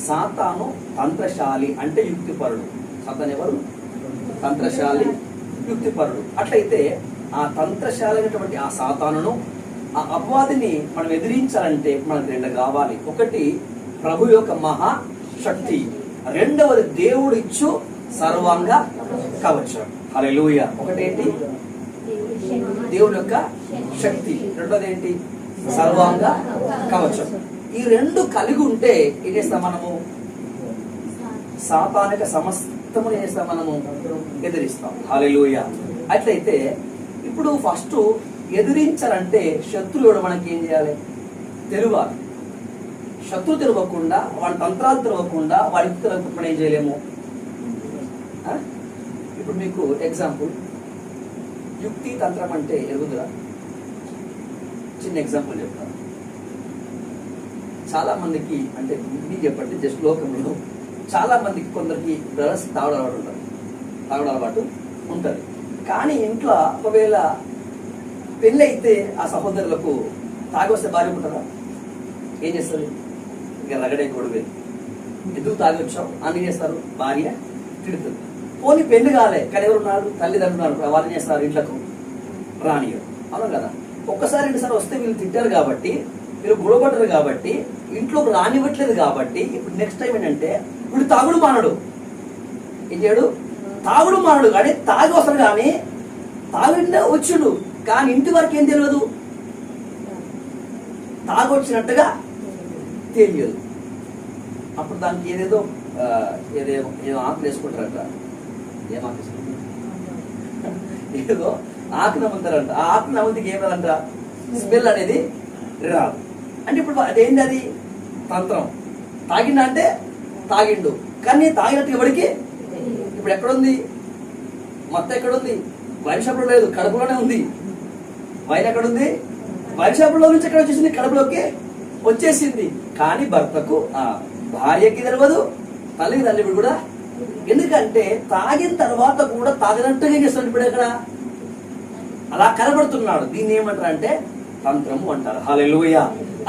సాతాను తంత్రశాలి అంటే యుక్తిపరుడు. సాతాను ఎవరు? తంత్రశాలి, యుక్తిపరుడు. అట్లయితే ఆ తంత్రశాలి అయినటువంటి ఆ సాతానును, ఆ అపవాదిని మనం ఎదిరించాలంటే మనకు రెండు కావాలి. ఒకటి ప్రభు యొక్క మహాశక్తి, రెండవది దేవుడు ఇచ్చు సర్వాంగ కవచం. హల్లెలూయా. ఒకటేంటి? దేవుడి యొక్క శక్తి. రెండోది ఏంటి? సర్వాంగ కవచం. ఈ రెండు కలిగి ఉంటే ఏం చేస్తాం మనము? సాతానిక సమస్తమును చేస్తాం, మనము ఎదిరిస్తాం. హల్లెలూయా. అట్లయితే ఇప్పుడు ఫస్ట్ ఎదిరించాలంటే శత్రువుడు మనకి ఏం చేయాలి? తెలియాలి. శత్రు తెలియకుండా, వాడి తంత్రాలు తెలియకుండా, వాడి తెలియకుండా ఏం చేయలేము. ఇప్పుడు మీకు ఎగ్జాంపుల్, యుక్తి తంత్రం అంటే ఎరుగుదరా? చిన్న ఎగ్జాంపుల్ చెప్తాను. చాలా మందికి, అంటే మీకు చెప్పండి, జస్ట్ లోకంలో చాలా మందికి, కొందరికి బ్రదర్స్ తాగడం అలవాటు ఉంటుంది. కానీ ఇంట్లో ఒకవేళ పెళ్ళి అయితే ఆ సహోదరులకు తాగి వస్తే భార్య ఉంటుందా? ఏం చేస్తుంది? ఇక రగడే గొడవే. ఎందుకు తాగి వచ్చావు అని చేస్తారు, భార్య తిడుతుంది. పోనీ పెళ్లి కాలే కానీ ఎవరున్నారు, తల్లిదండ్రులు ఉన్నారు, వాళ్ళు చేస్తారు ఇంట్లోకి రానియరు. అవును కదా, ఒక్కసారి రెండుసారి వస్తే వీళ్ళు తిట్టారు కాబట్టి, వీళ్ళు గొడవపడ్డారు కాబట్టి, ఇంట్లోకి రానివ్వట్లేదు కాబట్టి, ఇప్పుడు నెక్స్ట్ టైం ఏంటంటే వీడు తాగుడు మానడు. ఏం చేయడు, తాగుడు మానడు. కానీ తాగి వస్తాడు, కానీ తాగిండే వచ్చుడు, కానీ ఇంటి వరకు ఏం తెలియదు, తాగొచ్చినట్టుగా తెలియదు. అప్పుడు దానికి ఏదేదో ఏదో ఆకులు వేసుకుంటారంట. ఏం ఆకు వేసుకుంటారు, ఏదో ఆకు నమ్ముతారంట. ఆ ఆకు నమ్ముతికి ఏమదంట, స్మెల్ అనేది రాదు. అంటే ఇప్పుడు అదేంటి, అది తంత్రం. తాగిండ అంటే తాగిండు, కానీ తాగినట్టు ఎవరికి ఇప్పుడు ఎక్కడుంది, మొత్తం ఎక్కడుంది, వైన్ షాప్లో లేదు, కడుపులోనే ఉంది. వైన్ ఎక్కడుంది, వైన్ షాపులో నుంచి ఎక్కడ వచ్చేసింది, కడుపులోకి వచ్చేసింది. కానీ భర్తకు భార్యకి తెలియదు, తల్లిదండ్రులు కూడా. ఎందుకంటే తాగిన తర్వాత కూడా తాగినట్టుగా చేస్తాడు. ఇప్పుడు ఎక్కడ అలా కనబడుతున్నాడు. దీన్ని ఏమంటారు అంటే తంత్రము అంటారు. హల్లెలూయా.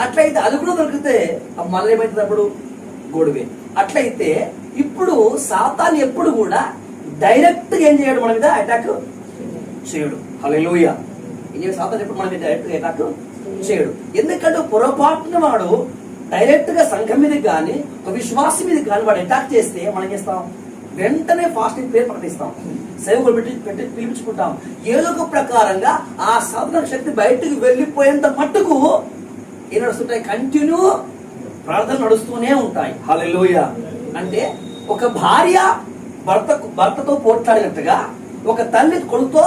అట్లయితే అది కూడా దొరికితే మళ్ళీ ఏమైతుంది, అప్పుడు గొడవే. అట్లయితే ఇప్పుడు సాతాను ఎప్పుడు కూడా డైరెక్ట్ గా ఏం చేయడు, మన మీద అటాక్ చేయడు. హల్లెలూయా. సాతాను ఎప్పుడు మన మీద డైరెక్ట్ గా అటాక్ చేయడు. ఎందుకంటే పొరపాటున వాడు డైరెక్ట్ గా సంఘం మీద కానీ ఒక విశ్వాసం మీద కానీ వాడు అటాక్ చేస్తే మనం చేస్తాం, వెంటనే ఫాస్టింగ్ ప్రేయర్ ప్రకటిస్తాం, సేవకులు పెట్టి పిలిపించుకుంటాం. ఏదో ఒక ప్రకారంగా ఆ సాధన శక్తి బయటకు వెళ్ళిపోయేంత మట్టుకు ఏం నడుస్తుంటాయి, కంటిన్యూ ప్రార్థన నడుస్తూనే ఉంటాయి. హల్లెలూయా. అంటే ఒక భార్య భర్తతో పోట్లాడినట్టుగా, ఒక తల్లి కొడుకుతో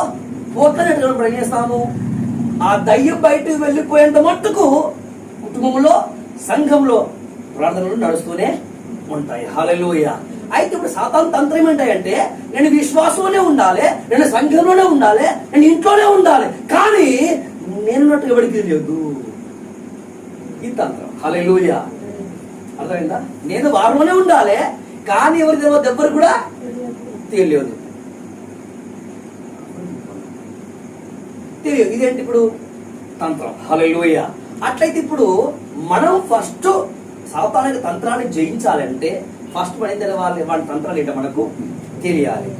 పోట్లాడినట్టుగా ఏం చేస్తాము, ఆ దయ్యం బయటకు వెళ్ళిపోయేంత మట్టుకు కుటుంబంలో సంఘంలో ప్రార్థనలు నడుస్తూనే ఉంటాయి. హల్లెలూయా. అయితే ఇప్పుడు సాతాను తంత్రం ఏమంటాయంటే, నేను విశ్వాసంలోనే ఉండాలి, నేను సంఘంలోనే ఉండాలి, నేను ఇంట్లోనే ఉండాలి, కానీ నేనున్నట్టు ఎవరికి తెలియదు. ఈ తంత్రం. హల్లెలూయా. అర్థమైందా? నేను వారిలోనే ఉండాలి, కానీ ఎవరికి తెలియదు, ఎవరికి కూడా తెలియదు. ఇదేంటి ఇప్పుడు తంత్రం. హల్లెలూయా. అట్లయితే ఇప్పుడు మనం ఫస్ట్ సాతాను తంత్రాన్ని జయించాలంటే ఫస్ట్ మనం ఏం తెలవాలి, వాడి తంత్రాలు ఏంటో మనకు తెలియాలి.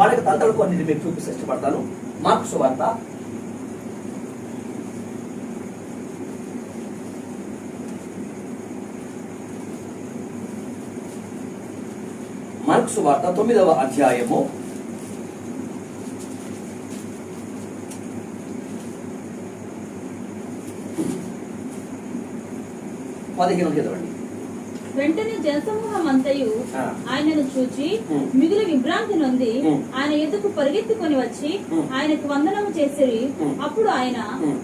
వాళ్ళకి తంత్రాలు కొన్ని మీకు చూపిస్తే ఇష్టపడతాను. మార్కు సువార్త 9వ అధ్యాయము 15 చదవండి. వెంటనే జనసమూహం అంతయు ఆయనను చూచి మిగులు విభ్రాంతి నొంది ఆయన ఎదుకు పరిగెత్తుకొని వచ్చి ఆయనకు వందనము చేసిరి. అప్పుడు ఆయన,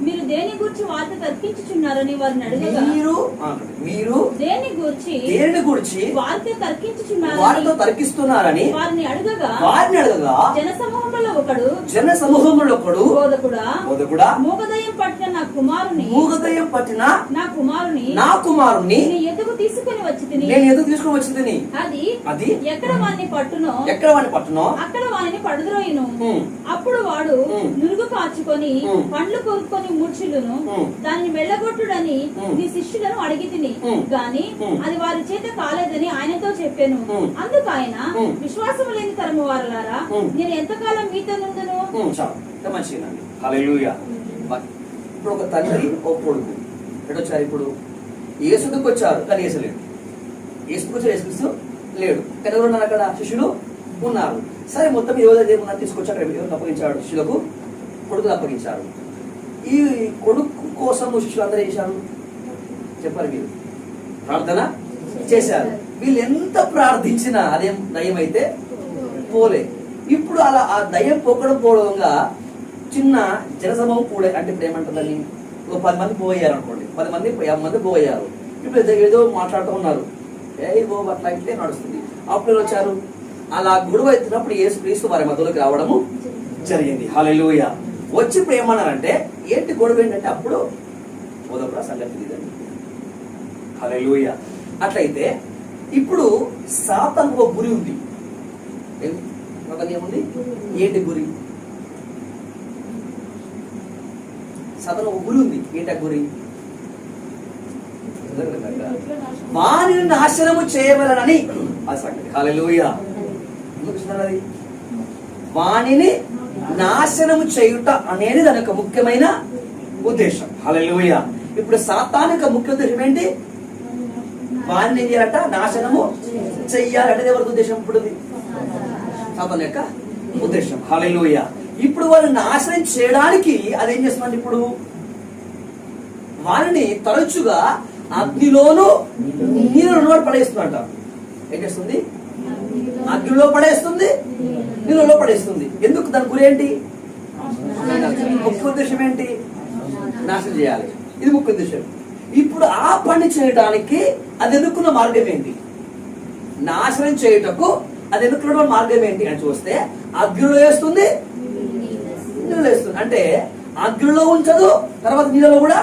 మీరు దేని గురించి వార్త తర్కించుచున్నారని వారిని అడగగా, మీరు దేని గురించి వార్త తర్కిస్తున్నారని వారిని అడగగా, జనసమూహంలో ఒకడు బోధకుడా, మూగదయం పట్టిన నా కుమారుని నీ ఎదుగు తీసుకొని వచ్చి తిని అది ఎక్కడ వాణ్ణి పట్టునో అక్కడ వాణ్ణి పడద్రోయును. అప్పుడు వాడు నురుగు కాచుకొని పండ్లు కొరుక్కొని మూర్ఛిల్లును. దాన్ని వెళ్ళగొట్టుడని నీ శిష్యులను అడిగి తిని గాని అది వారి చేత కాలేదని ఆయనతో చెప్పాను. అందుకు ఆయన, విశ్వాసం లేని తరము వారలారా, నేను ఎంతకాలం మీతో నుండును. ఇప్పుడు ఒక తండ్రి ఒక కొడుకు ఎటొచ్చారు, ఇప్పుడు యేసుకు వచ్చారు కానీ యేసలేడు, యేసుక్రీస్తు లేడు, కానీ ఎవరు ఉన్నారు అక్కడ, శిష్యులు ఉన్నారు. సరే, మొత్తం ఏమన్నా తీసుకొచ్చారు, ఎవరు అప్పగించాడు, శిష్యులకు కొడుకులు అప్పగించారు. ఈ కొడుకు కోసం శిష్యులు అందరూ చేశారు చెప్పారు, మీరు ప్రార్థన చేశారు. వీళ్ళు ఎంత ప్రార్థించినా అదేం దయ్యం అయితే పోలే. ఇప్పుడు అలా ఆ దయ్యం పోవడంగా చిన్న జనసమూహం కూడా, అంటే ఇప్పుడు ఏమంటుందని, ఒక 10 మంది పోయారు అనుకోండి, 10 మంది 50 మంది పోయారు. ఇప్పుడు ఏదో మాట్లాడుతూ ఉన్నారు, అట్లా ఇట్లే నడుస్తుంది. అప్పుడు వచ్చారు, అలా గొడవ ఎత్తినప్పుడు యేసుక్రీస్తు వారి మధ్యలోకి రావడము జరిగింది. హల్లెలూయా. వచ్చి ఇప్పుడు ఏమన్నారంటే, ఏంటి గొడవ ఏంటంటే, అప్పుడు బోధకుడా సంగతి ఇదండి. హల్లెలూయా. అట్లయితే ఇప్పుడు సాతానుకు ఒక గురి ఉంది. ఏముంది, ఏంటి గురి? సాతాను ఒక గురి ఉంది. ఏంటి ఆ గురి? వానిని నాశనము చేయవలనని ఆ సంగతి. హల్లెలూయా. ఎందుకు చూస్తున్నారు అది? వానిని నాశనము చేయుట అనేది దాని యొక్క ముఖ్యమైన ఉద్దేశం. హల్లెలూయా. ఇప్పుడు సాతాను యొక్క ముఖ్య ఉద్దేశం ఏంటి? వారిని ఏం చేయాలట? నాశనము చెయ్యాలంటే ఎవరికి ఉద్దేశం? ఇప్పుడు సాతాను యొక్క ఉద్దేశం. హల్లెలూయా. ఇప్పుడు వారిని నాశనం చేయడానికి అదేం చేస్తుందండి? ఇప్పుడు వారిని తరచుగా అగ్నిలోను నీళ్ళలో పడేస్తుందంట. ఏం చేస్తుంది? అగ్నిలో పడేస్తుంది, నీళ్ళలో పడేస్తుంది. ఎందుకు? దాని గురి ఏంటి? ముఖ్య ఉద్దేశం ఏంటి? నాశనం చేయాలి. ఇది ముఖ్య ఉద్దేశం. ఇప్పుడు ఆ పని చేయడానికి అది ఎన్నుకున్న మార్గం ఏంటి? నాశనం చేయుటకు అది ఎన్నుకున్న మార్గం ఏంటి అని చూస్తే అగ్నిలో వేస్తుంది, నీళ్ళలో వేస్తుంది. అంటే అగ్నిలో ఉంచదు, తర్వాత నీళ్ళలో కూడా.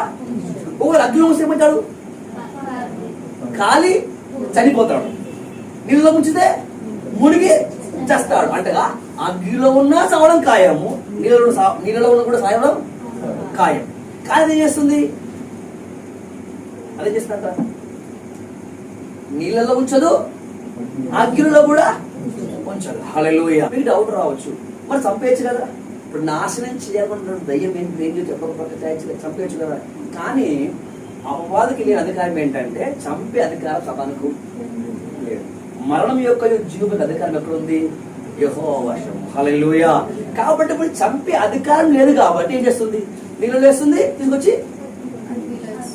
ఒకవేళ అగ్నిలో ఉంచితే ఏమంటాడు? కాలి చనిపోతాడు. నీళ్ళలో ఉంచితే మునిగి చేస్తాడు. అంటేగా అగ్నిలో ఉన్నా సావడం ఖాయము, నీళ్ళలో ఉన్న కూడా సాయడం ఖాయం. కానీ అదేం చేస్తుంది? అదే చేస్తాడ. నీళ్ళలో ఉంచదు, అగ్నిలో కూడా ఉంచదు. హల్లెలూయా. మీకు డౌట్ రావచ్చు, మరి చంపేయచ్చు కదా. ఇప్పుడు నాశనం చేయకుండా దయ్యం ఏంటి చెప్పకపోతే చంపేయచ్చు కదా. కానీ అపవాదికి లేని అధికారం ఏంటంటే చంపే అధికారం సభకు లేదు. మరణం యొక్క జీవులకు అధికారం ఎక్కడ ఉంది? యెహోవా వశం. హల్లెలూయా. కాబట్టి ఇప్పుడు చంపే అధికారం లేదు కాబట్టి ఏం చేస్తుంది? నీళ్ళు వేస్తుంది, తీసుకొచ్చి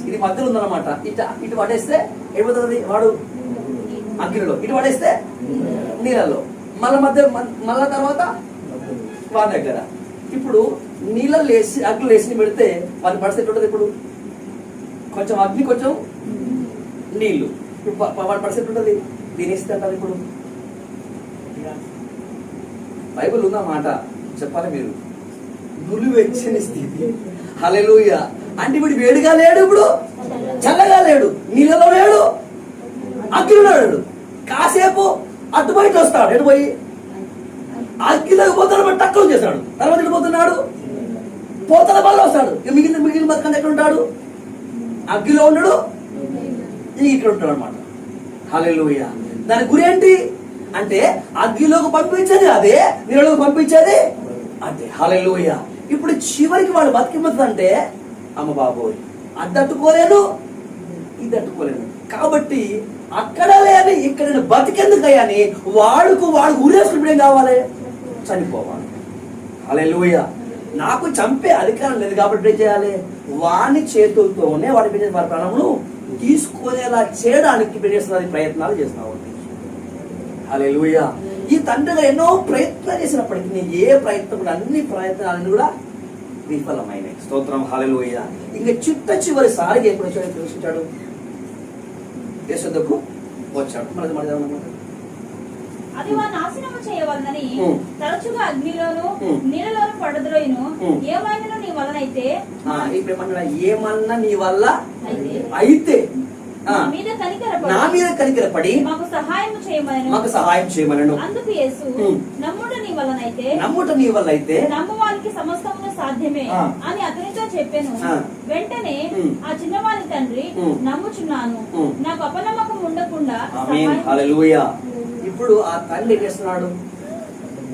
ఇది మధ్యలో ఉందన్నమాట. ఇటు పడేస్తే ఏమవుతుంది? వాడు అగ్నిలో, ఇటు పడేస్తే నీళ్ళలో, మళ్ళా తర్వాత వాడి దగ్గర. ఇప్పుడు నీళ్ళలో వేసి అగ్నిలో వేసి పెడితే వాడిని పరిస్థితి ఉంటుంది. ఇప్పుడు కొంచెం అగ్ని, కొంచెం నీళ్లు. ఇప్పుడు వాడి పరిస్థితి ఉంటుంది. దీని వేస్తే అంటారు. ఇప్పుడు బైబిల్ ఉందన్నమాట, చెప్పాలి మీరు. నులివెచ్చని స్థితి. హల్లెలూయా. అంటే ఇప్పుడు వేడిగా లేడు, ఇప్పుడు చల్లగా లేడు, నీళ్ళలో లేడు, అగ్నిలో లేడు. కాసేపు అటు బయట వస్తాడు. ఎటు పోయి? అగ్గిలోకి పోతాడు, తక్కువ చేస్తాడు. తర్వాత ఎటు పోతున్నాడు? పోతల బల్ల వస్తాడు. మిగిలిన బతుకంటే ఎక్కడ ఉంటాడు? అగ్గిలో ఉన్నాడు, ఇక్కడ ఉంటాడు అనమాట. హల్లెలూయా. దాని గురి ఏంటి అంటే అగ్గిలోకి పంపించేది అదే, నీళ్ళలోకి పంపించేది అదే. హల్లెలూయా. ఇప్పుడు చివరికి వాడు బతికిపోతుందంటే అమ్మ బాబోయ్, అది తట్టుకోలేను, ఇది తట్టుకోలేను. కాబట్టి అక్కడ లేని ఇక్కడ బతికెందుకయ్యా అని వాడు ఊరేసుకుంటే ఏం కావాలి? చనిపోవాలి. హల్లెలూయా. నాకు చంపే అధికారం లేదు కాబట్టి ఏం చేయాలి? వాని చేతులతోనే వాడి వారి ప్రాణమును తీసుకునేలా చేయడానికి ప్రయత్నాలు చేస్తున్నావు. హల్లెలూయా. ఈ తండ్రి ఎన్నో ప్రయత్నాలు చేసినప్పటికీ ఏ ప్రయత్నం కూడా, అన్ని ప్రయత్నాలను కూడా విఫలమైనవి. స్తోత్రం. హల్లెలూయా. ఇంకా చివరిసారిగా ఎప్పుడు వచ్చాడు? ప్రవేశించాడు, యేసుకు వచ్చాడు. మనది అది వారు నాశనము చేయవలనని తరచుగా అగ్నిలోను నీళ్ళలోను పడద్రోయును. ఏమైనా నీ వలనైతే, ఇప్పుడు ఏమన్నా ఏమన్నా నీ వల్ల అయితే నా మీద కనికరపడి మాకు సహాయం చేయమనను. అందుకు యేసు, నమ్ముట నీ వల్ల అయితే నమ్మువానికి సమస్తమును సాధ్యమే అని అతనితో చెప్పాను. వెంటనే ఆ చిన్నవాని తండ్రి, నమ్ముచున్నాను, నాకు అపనమ్మకం ఉండకుండా. హల్లెలూయా. ఇప్పుడు ఆ తండ్రి ఏం చేస్తున్నాడు?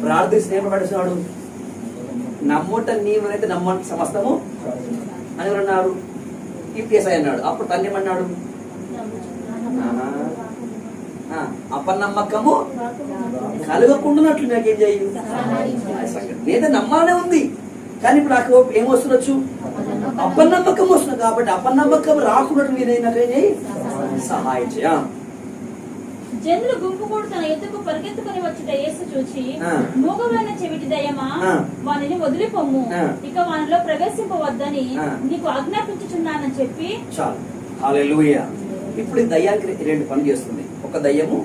ప్రార్థిస్తే ఏం పడుతున్నాడు? నమ్ముట నీవైతే నమ్మంటే సమస్తము అని అన్నారు. ఇప్పేసాయి అన్నాడు. అప్పుడు తండ్రి ఏమన్నాడు? అపనమ్మకము కలగకుండానట్లు నాకేం చేయు. నేనే నమ్మాలనే ఉంది, కానీ ఇప్పుడు నాకు ఏమొస్తుండొచ్చు? అపనమ్మకం వస్తుంది. కాబట్టి అపనమ్మకం రాకున్నట్లు నేనేం చేయి, సహాయం చేయ. జనులు గుంపు కూడా తన ఎద్దుకు పరిగెత్తుకుని వచ్చుట యేసు చూచి, మూగమైన చెవిటి దయ్యమా, వానిని వదిలిపోమ్ము, ఇక వానిలో ప్రవేశింపవద్దని నీకు ఆజ్ఞాపించుచున్నానని చెప్పి చాలు. హల్లెలూయా. ఇప్పుడు ఈ దయ్యానికి రెండు పనులు చేస్తుంది. ఒక దయ్యము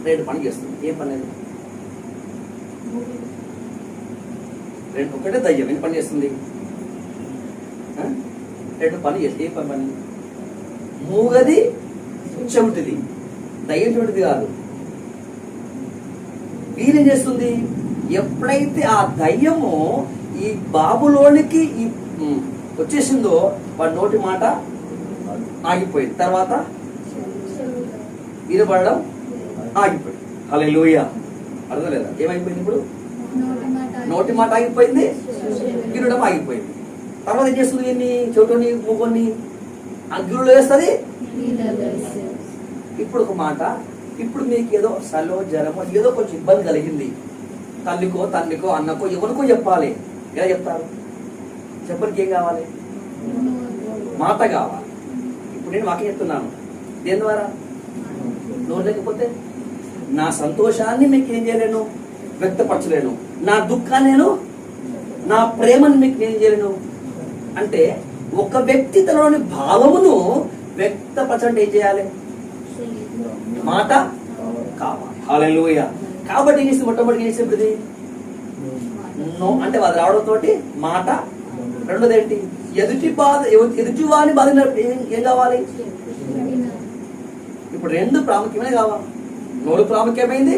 రెండు పనులు చేస్తుంది. ఏ పని? ఒకటే దయ్యం ఎన్ని పని చేస్తుంది? రెండు పని చేస్తుంది. ఏ పని? మూగది, చెవిటిది. దయ్యం చెవిటిది కాదు. వీరేం చేస్తుంది? ఎప్పుడైతే ఆ దయ్యము ఈ బాబులోనికి వచ్చేసిందో వాడి నోటి మాట ఆగిపోయింది. తర్వాత వినబడడం ఆగిపోయింది. హల్లెలూయా. అర్థం లేదా? ఏమైపోయింది ఇప్పుడు? నోటి మాట ఆగిపోయింది, వినడం ఆగిపోయింది. తర్వాత ఏం చేస్తుంది? దీన్ని చెవిటోని మూగోని అగ్నిలో వేస్తుంది. ఇప్పుడు ఒక మాట, ఇప్పుడు మీకు ఏదో సలో జ్వరమో ఏదో కొంచెం ఇబ్బంది కలిగింది, తల్లికో తండ్రికో అన్నకో ఎవరికో చెప్పాలి. ఎలా చెప్తారు? చెప్పడానికి ఏం కావాలి? మాట కావాలి. ఇప్పుడు నేను వాక్యం చెప్తున్నాను, దేని ద్వారా? నోరు లేకపోతే నా సంతోషాన్ని మీకు ఏం చేయలేను, వ్యక్తపరచలేను. నా దుఃఖాన్ని నేను, నా ప్రేమను మీకు నేను చేయలేను. అంటే ఒక వ్యక్తి తనలోని భావమును వ్యక్తపరచండి ఏం చేయాలి? మాట కావాలి. హల్లెలూయా. కాబట్టి ఏం చేసి మొట్టమొదటి ఏం చేసేప్పుడు నో అంటే అది రావడంతో మాట. రెండోది ఏంటి? ఎదుటి వాని బాధ ఏం కావాలి? ఇప్పుడు రెండు ప్రాముఖ్యమే కావాలి. నోరు ప్రాముఖ్యమైంది,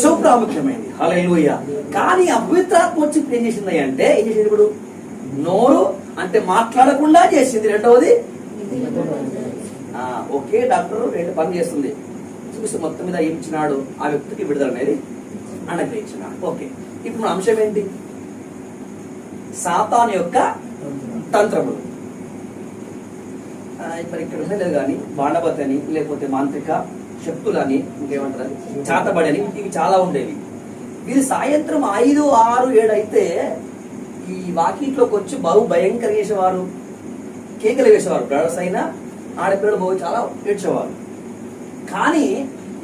చెవు ప్రాముఖ్యమైంది. హల్లెలూయా. కానీ అపవిత్రాత్మ వచ్చి ఏం చేసింది అంటే, ఏం చేసింది ఇప్పుడు? నోరు అంటే మాట్లాడకుండా చేసింది. రెండవది ఒకే డాక్టర్ రెండు పని చేస్తుంది. చూపిస్తే మొత్తం మీద ఏం ఇచ్చినాడు? ఆ వ్యక్తికి విడుదల అనేది అనుగ్రహించినాడు. ఓకే, ఇప్పుడు మన అంశం ఏంటి? సాతాను యొక్క తంత్రములు. ఇప్పుడు ఇక్కడ ఉండలేదు కానీ బాణబత్ అని, లేకపోతే మాంత్రిక శక్తులని, ఇంకేమంటారు చాతబడి అని, ఇవి చాలా ఉండేవి. వీరు సాయంత్రం 5, 6, 7 అయితే ఈ వాకిట్లోకి వచ్చి బహు భయంకర చేసేవారు, కేకలు వేసేవారు. బ్రదర్స్ అయినా ఆడపిల్లలు బహు చాలా ఏడ్చేవారు. కానీ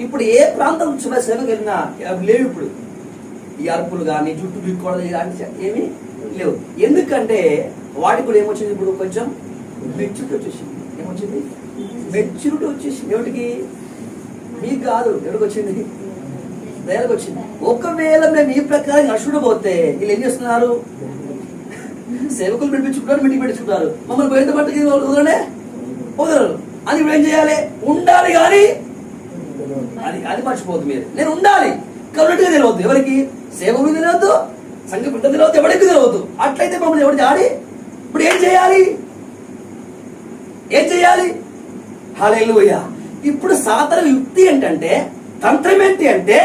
ఇప్పుడు ఏ ప్రాంతం సేవకు వెళ్ళినా అవి లేవు. ఇప్పుడు ఈ అరుపులు కానీ జుట్టు బిక్కోవడం ఇలాంటి ఏమీ లేవు. ఎందుకంటే వాటికి కూడా ఏమొచ్చింది? ఇప్పుడు కొంచెం మెచ్యూరిటీ వచ్చేసింది. ఏమొచ్చింది? మెచ్యూరిటీ వచ్చేసింది. ఎవరికి? మీకు కాదు, ఎవరికి వచ్చింది? దయాలకు వచ్చింది. ఒకవేళ మేము ఈ ప్రకారం అశుడు పోతే వీళ్ళు ఏం చేస్తున్నారు? సేవకులు పిలిపించుకుంటారు, మీటింగ్ పెట్టించుకుంటారు. మమ్మల్ని పోయిన మట్టుకి వదలరు. అది ఇప్పుడు ఏం చేయాలి? ఉండాలి. కానీ అది మర్చిపోద్దు. మీరు నేను ఉండాలి కరెక్ట్గా తెలియవద్దు. ఎవరికి? సేవకులు తెలియవద్దు, సంఘ బిడ్డ తెలియవద్దు, ఎవరికి తెలియవద్దు. అట్లయితే మమ్మల్ని ఎవరు ఆడి ఇప్పుడు ఏం చేయాలి? హల్లెలూయా. ఇప్పుడు సాతాను యుక్తి ఏంటంటే, తంత్రం ఏంటి అంటే,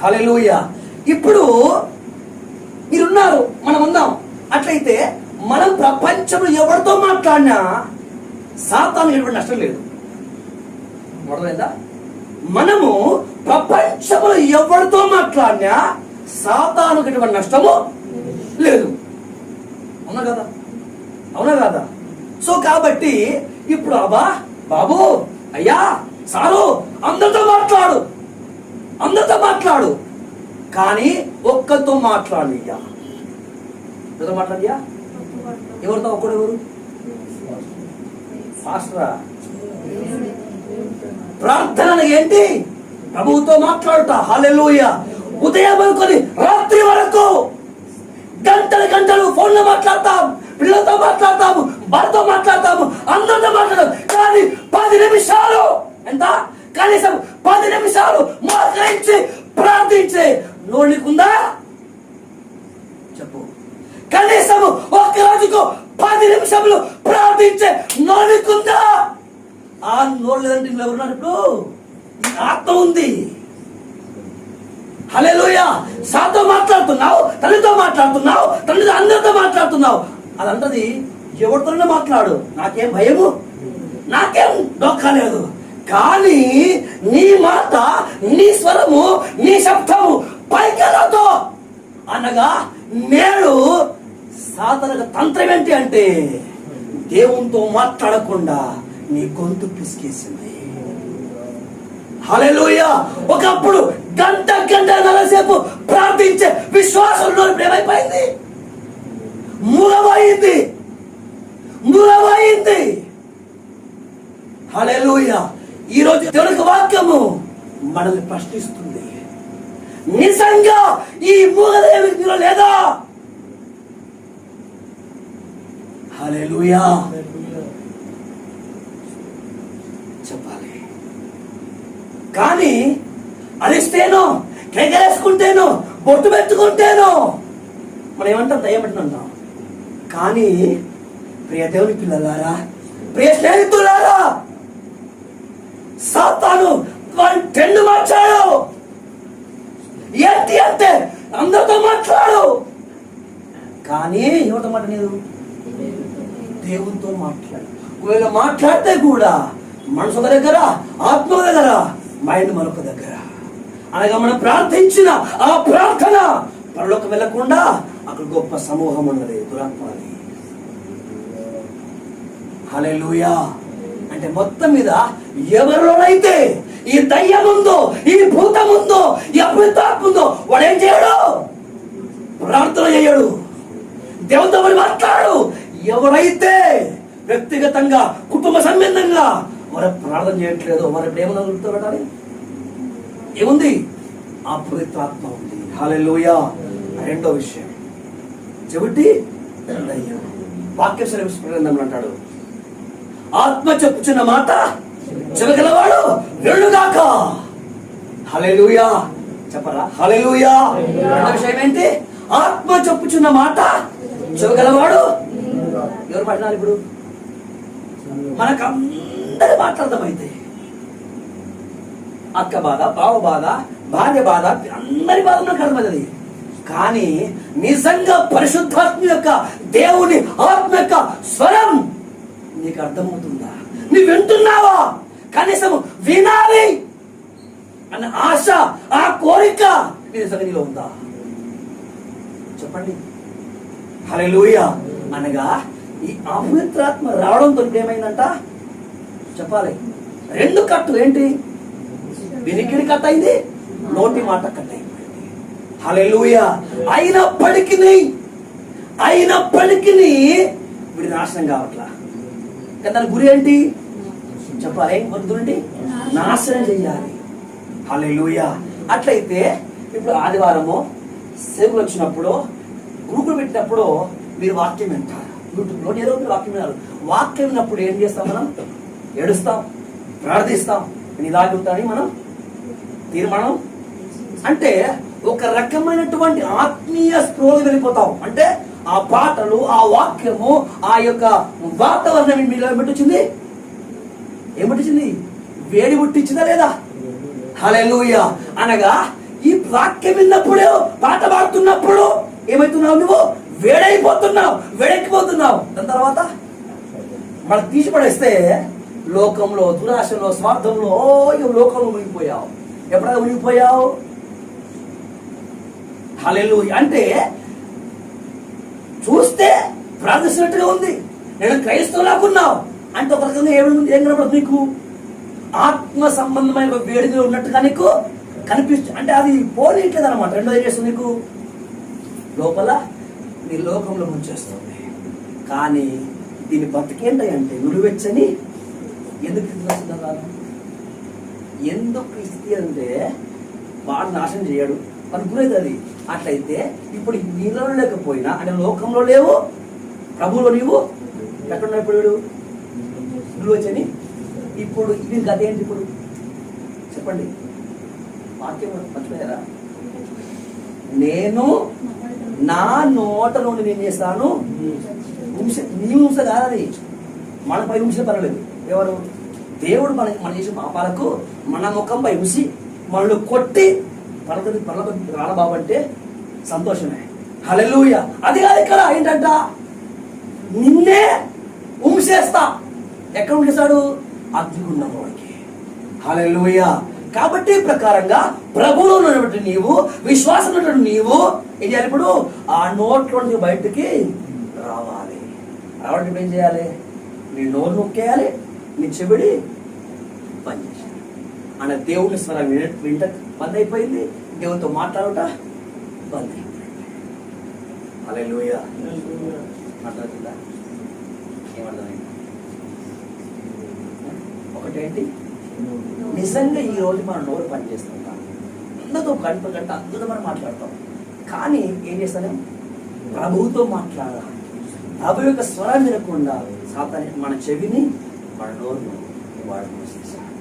హల్లెలూయా, ఇప్పుడు మీరున్నారు, మనం ఉన్నాం. అట్లయితే మనం ప్రపంచంలో ఎవరితో మాట్లాడినా సాతాను ఎటువంటి నష్టం లేదు. మొదలైందా? మనము ప్రపంచంలో ఎవరితో మాట్లాడినా సాతానుకి ఎటువంటి నష్టము లేదు. అవునా కదా? సో కాబట్టి ఇప్పుడు బాబు, అయ్యా, సారు, అందరితో మాట్లాడు, కానీ ఒక్కరితో మాట్లాడియా. ఎవరితో? ఒక్కడెవరు? పాస్టరా? ప్రార్థన ఏంటి? ప్రభువుతో మాట్లాడుతా. హల్లెలూయా. ఉదయం అనుకొని రాత్రి వరకు గంటలు ఫోన్లో మాట్లాడతాం, పిల్లలతో మాట్లాడతాము, భర్తతో మాట్లాడతాము, అందరితో మాట్లాడతాం. కానీ 10 నిమిషాలు, ఎంత? కనీసం 10 నిమిషాలు మోకరించి ప్రార్థించే నోళ్ళకుందా? చెప్పు. కనీసం ఒక రోజుకు 10 నిమిషాలు ప్రార్థించే నోళ్ళకుందా? ఆ నోళ్ళు లేదంటే ఎవరున్నారు? ఇప్పుడు ఆత్మ ఉంది. హల్లెలూయా. సాతో మాట్లాడుతున్నావు, తల్లితో మాట్లాడుతున్నావు, తల్లితో అందరితో మాట్లాడుతున్నావు. అదంటది ఎవరితోనే మాట్లాడు, నాకేం భయము, నాకేం డొక్కా లేదు. కానీ నీ మాట, నీ స్వరము, నీ శబ్దము పైకెళ్ళతో అనగా నేడు సాతాను తంత్రం ఏంటి అంటే, దేవునితో మాట్లాడకుండా నీ గొంతు పిసికేసింది. హల్లెలూయా. ఒకప్పుడు గంటన్నర సేపు ప్రార్థించే విశ్వాసంలో ఏమైపోయింది? మూలమైంది. హల్లెలూయా. ఈరోజు దేవుని వాక్యము మనల్ని ప్రశ్నిస్తుంది. నిజంగా ఈ మూగదేవి నీలో లేదా? హల్లెలూయా. చెప్పాలి. కానీ అరిస్తేనో, కేకలేసుకుంటేనో, బొట్టు పెట్టుకుంటేనో మనం ఏమంటాం? దయ్యమంటున్నాం. కానీ ప్రియ దేవుని పిల్లలారా, ప్రియ స్నేహితులారా, సాతాను వారి ట్రెండ్ మార్చాడు. ఏంటి అంటే అందరితో మాట్లాడు, కానీ ఎవరితో మాట్లాడలేదు? దేవునితో మాట్లాడు. ఒకవేళ మాట్లాడితే కూడా మనసు ఒక దగ్గర, ఆత్మ ఒక దగ్గర, మైండ్ మరొక దగ్గర. అనగా మనం ప్రార్థించిన ఆ ప్రార్థన పరలోకం వెళ్ళకుండా అక్కడ గొప్ప సమూహం ఉన్నది, దురాత్మది. హల్లెలూయా. అంటే మొత్తం మీద ఎవరిలోనైతే ఈ దయ్యం ఉందో, ఈ భూతం ఉందో, ఈ అపవిత్రాత్మ ఉందో, వాడు ఏం చేయడు? ప్రార్థన చేయడు, దేవునితో మరి మాట్లాడు. ఎవరైతే వ్యక్తిగతంగా కుటుంబ సంబంధంగా వారు ప్రార్థన చేయట్లేదు, వారు ఇప్పుడు ఏమన్నా గుర్తుపెట్టాలి? ఏముంది? అపవిత్రాత్మ ఉంది. హల్లెలూయా. రెండో విషయం చెబుటి దయ్యం. వాక్య గ్రంథంలో అంటాడు, ఆత్మ చెప్పుచున్న మాట చెబగలవాడు వెళ్ళుగాక. హల్లెలూయా. చెప్పరా? హల్లెలూయా. రెండో విషయం ఏంటి? ఆత్మ చెప్పుచున్న మాట చెబగలవాడు. ఎవరు మాట్లాడాలి ఇప్పుడు? మనకు అందరి మాట్లాడదామైతే అక్క బాధ, బావ బాధ, భార్య బాధ, అందరి బాధ మనకు అర్థమవుతుంది. కానీ నిజంగా పరిశుద్ధాత్మ యొక్క దేవుని ఆత్మ యొక్క స్వరం నీకు అర్థమవుతుందా? నువ్వు వింటున్నావా? కనీసం వినాలి అన్న ఆశ, ఆ కోరిక నిజంగా నీలో ఉందా? చెప్పండి. హల్లెలూయా. అనగా ఈ అపవిత్రాత్మ రావడంతో ఏమైందంట చెప్పాలి. రెండు కట్టు ఏంటి? వినికిడి కట్ అయింది, నోటి మాట కట్ అయిపోయింది. హల్లెలూయా. అయినప్పటికీ వీడి నాశనం కావట్లా. దాని గురి ఏంటి చెప్పాలి? ఏం గురి? నాశనం చెయ్యాలి. హల్లెలూయా. అట్లయితే ఇప్పుడు ఆదివారము సేవలు వచ్చినప్పుడు, గ్రూపులు పెట్టినప్పుడు మీరు వాక్యం వింటారు. యూట్యూబ్లో ఏదో వాక్యం విన్నారు. వాక్యం విన్నప్పుడు ఏం చేస్తాం? మనం ఏడుస్తాం, ప్రార్థిస్తాం. నేను ఇలాగే ఉంటానని మనం తీర్మానం. అంటే ఒక రకమైనటువంటి ఆత్మీయ స్పృహలో వెళ్ళిపోతాం. అంటే ఆ పాటలు, ఆ వాక్యము, ఆ యొక్క వాతావరణం మీలో ఏమిటొచ్చింది? ఏమిటొచ్చింది? వేడి పుట్టించిందా లేదా? హల్లెలూయా. అనగా ఈ వాక్యం విన్నప్పుడు, పాట పాడుతున్నప్పుడు ఏమైతున్నావు? నువ్వు వేడెక్కిపోతున్నావు. దాని తర్వాత మనం తీసి పడేస్తే లోకంలో, దురాశలో, స్వార్థంలో లోకంలో మునిగిపోయావు. ఎప్పుడైనా మునిగిపోయావు? హల్లెలూయా. అంటే చూస్తే ప్రార్థిస్తున్నట్టుగా ఉంది, నేను క్రైస్తవులాగున్నావు అంటే ఒక రకంగా ఏం కనపడదు నీకు? ఆత్మ సంబంధమైన వేడిగా ఉన్నట్టుగా నీకు కనిపిస్తుంది. అంటే అది పోనీయట్లేదు అనమాట. రెండో ఏం చేస్తుంది? నీకు లోపల నీ లోకంలో ముంచేస్తుంది. కానీ దీని బతికేంటి అంటే నులువెచ్చని ఎందుకు ఇస్తుంది అంటే వాడు నాశనం చేయడు, మనకు గురైతే అది. అట్లయితే ఇప్పుడు నీలో లేకపోయినా అంటే లోకంలో లేవు, ప్రభువులో నీవు ఎక్కడున్నావు? ఇప్పుడు నులువెచ్చని. ఇప్పుడు ఇది గత ఏంటి? ఇప్పుడు చెప్పండి. వాక్యం మర్చిపోయారా? నేను నా నోట నుండి నేను చేస్తాను నీ హింస కాదది. మనపై హింస పర్వాలేదు. ఎవరు? దేవుడు మన చేసిన పాపాలకు మన ముఖంపై హింసి మనల్ని కొట్టి పర్వతం రాలబాబు అంటే సంతోషమే. హల్లెలూయా. అది కాదు ఇక్కడ ఏంటంట, నిన్నే హింసేస్తా. ఎక్కడ ఉంచేస్తాడు? అగ్నిగుండంలోకి. హల్లెలూయా. కాబట్టి ప్రకారంగా ప్రభువులో ఉన్నటువంటి నీవు, విశ్వాసం ఉన్నటువంటి నీవు ఏం చేయాలి? ఇప్పుడు ఆ నోట్లో నుంచి బయటికి రావాలి. రావడానికి ఏం చేయాలి? నీ నోరు నొక్కేయాలి, నీ చెవిడి పని చేయాలి. అన్న దేవుని స్వరం వింట బంద్ అయిపోయింది, దేవునితో మాట్లాడుట బంద్ అయిపోయింది. హల్లెలూయా. మాట్లాడుతుందా? ఏమర్థమైంది? ఒకటేంటి? నిజంగా ఈ రోజు మనం నోరు పని చేస్తుంటాం, అందరితో గంట అద్భుతమైన మాట్లాడతాం. కానీ ఏం చేస్తాను? ప్రభువుతో మాట్లాడాలి. ప్రభు యొక్క స్వరం వినకుండా సాతాను మన చెవిని, మన నోరును వాడు మూసేశాడు.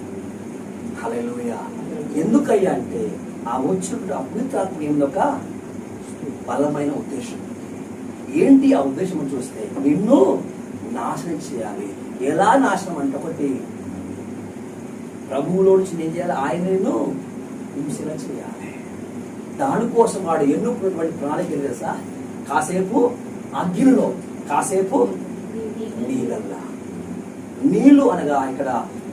హల్లెలూయా. ఎందుకయ్యా అంటే ఆ వచ్చినప్పుడు అపవిత్రాత్మ ఒక బలమైన ఉద్దేశం. ఏంటి ఆ ఉద్దేశం చూస్తే నిన్ను నాశనం చేయాలి. ఎలా నాశనం అంటే, ఒకటి ప్రభువులో నుంచి ఏం చేయాలి, ఆయనను హింసగా చేయాలి. దానికోసం వాడు ఎన్నుకున్నటువంటి ప్రణాళిక ఏం తెలుసా, కాసేపు అగ్నిలో, కాసేపు నీళ్ళల్లా. నీళ్లు అనగా ఇక్కడ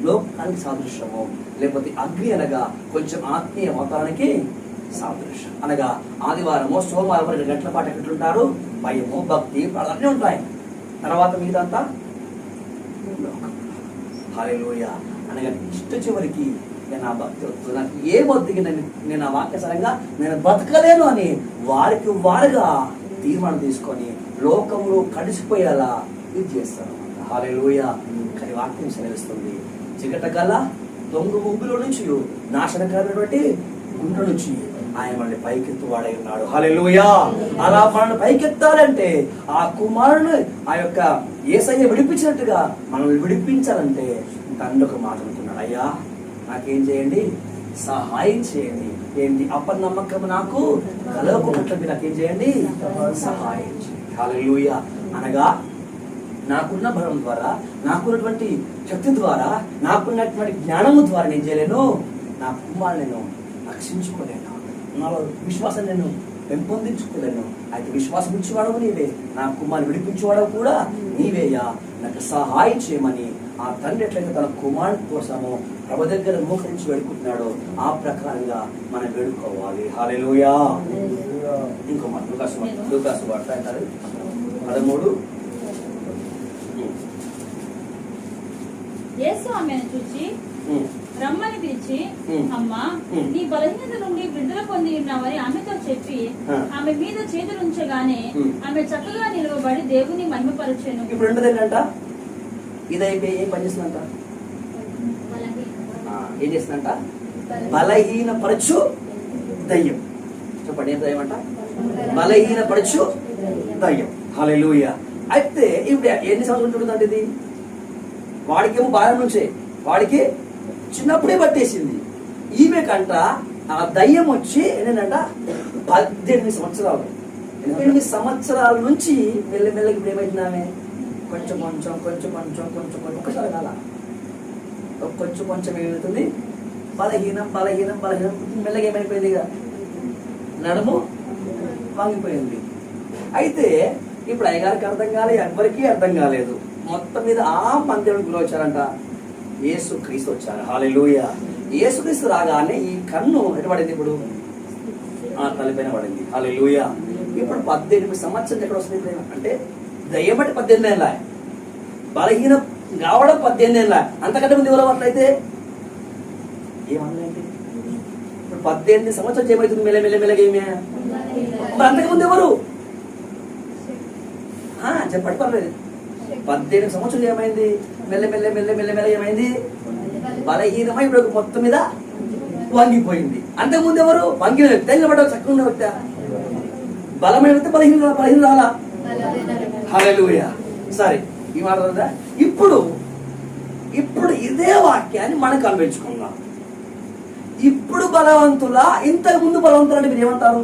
లోకానికి సాదృశ్యము, లేకపోతే అగ్ని అనగా కొంచెం ఆత్మీయ వాతావరణానికి సాదృశ్యం. అనగా ఆదివారము సోమవారం 2 గంటల పాటు ఎక్కడుంటారు, భయము, భక్తి, అన్నీ ఉంటాయి. తర్వాత మీదంతా హల్లెలూయా. అనగా ఇష్ట చివరికి నా భక్తి వస్తుంది, నాకు ఏ వద్దుకి నేను ఆ వాక్యసరంగా నేను బతకలేను అని వారుగా తీర్మానం తీసుకొని లోకంలో కలిసిపోయేలా ఇది చేస్తాను. హల్లెలూయా. కానీ వాక్యం సెలవిస్తుంది, చికట గల దొంగ ముగ్గులో నుంచి, నాశనకరమైనటువంటి గుంట నుంచి ఆయన మనల్ని పైకెత్తువాడై ఉన్నాడు. హల్లెలూయా. అలా మనల్ని పైకెత్తాలంటే, ఆ కుమారుని ఆ యొక్క యేసయ్య విడిపించినట్టుగా మనల్ని విడిపించాలంటే తండ్రి ఒక మాట అనుకున్నాడు, అయ్యా నాకేం చేయండి, సహాయం చేయండి. ఏంటి, అపనమ్మకం నాకు కలగకున్నట్లు నాకేం చేయండి, సహాయం చేయండి. హల్లెలూయా. అనగా నాకున్న బలం ద్వారా, నాకున్నటువంటి శక్తి ద్వారా, నాకున్నటువంటి జ్ఞానము ద్వారా నేను చేయలేను, నా కుమారుని నేను రక్షించుకోలేను, నా విశ్వాసాన్ని నేను పెంపొందించుకోలేను. అయితే విశ్వాసం ఇచ్చేవాడవు నీవే, నా కుమారుని విడిపించేవాడవు కూడా నీవేయా, నాకు సహాయం చేయమని ఆ తండ్రి ఎట్లయితే తన కుమారుని కోసము ప్రభు దగ్గర మోకరించి వేడుకుంటున్నాడో ఆ ప్రకారంగా మనం వేడుకోవాలి. హల్లెలూయా. ఇంకో మాట లూకాసు వార్త 13. యేసు ఆమెను చూచి రమ్మని పిలిచి, అమ్మా నీ బలహీనత నుండి విడుదల పొంది ఉన్నావని ఆమెతో చెప్పి ఆమె మీద చేతులు ఉంచగానే ఆమె చక్కగా నిలవబడి దేవుని మహిమపరచెను. ఇప్పుడు ఉండదేంటంట, ఇదైతే ఏం పని చేస్తుందంట, ఏం చేస్తుందంట, బలహీనపరచు దయ్యం. చెప్పండి, ఏం దయ్యం అంట, బలహీనపరచు దయ్యం. హల్లెలూయా. అయితే ఇప్పుడు ఎన్ని సంవత్సరాలు ఉంటుందంటే ఇది, వాడికేమో బాల్యం నుంచే, వాడికి చిన్నప్పుడే పట్టేసింది. ఈమె కంట ఆ దయ్యం వచ్చి ఏంటంట 18 సంవత్సరాలు. 8 సంవత్సరాల నుంచి మెల్లమెల్లకి ఇప్పుడు ఏమైతున్నామే, కొంచెం ఒక్కసారి కాల కొంచెం ఏమవుతుంది, బలహీనం మెల్లగా ఏమైపోయింది, ఇక నడుము వాంగిపోయింది. అయితే ఇప్పుడు అయ్యగారికి అర్థం కాలేదు, ఎవ్వరికీ అర్థం కాలేదు. మొత్తం మీద ఆ మందిరంలో వచ్చారంట, యేసు క్రీస్తు వచ్చారు. హల్లెలూయా. యేసు క్రీస్తు రాగానే ఈ కన్ను ఎటు పడింది, ఇప్పుడు ఆ తలపైన పడింది. హల్లెలూయా. ఇప్పుడు 18 సంవత్సరాలు ఎక్కడ వస్తుంది అంటే, దయ్యం బట్టి 18 ఏళ్ళ, బలహీన కావడం 18 ఏళ్ళ, అంతకంటే ముందు ఎవరో అట్లయితే ఏమన్నాయండి, ఇప్పుడు 18 సంవత్సరాలు ఏమవుతుంది, మెల్లగా ఏమే, అంతకుముందు ఎవరు చెప్పండి, పర్లేదు. 18 సంవత్సరాలు ఏమైంది, మెల్ల ఏమైంది, బలహీనమై ఇప్పుడు మొత్తం మీద వంగిపోయింది. అంతకుముందు ఎవరు, వంగిన వ్యక్తి, నిలబడ్డ చక్కగా ఉన్న వ్యక్తి, బలమైన వ్యక్తి, బలహీన రాలా. హల్లెలూయా. సరే, ఈ మాట ఇప్పుడు ఇదే వాక్యాన్ని మనకు అన్వయించుకుందాం. ఇప్పుడు బలవంతులా, ఇంతకు ముందు బలవంతులు అంటే మీరు ఏమంటారు?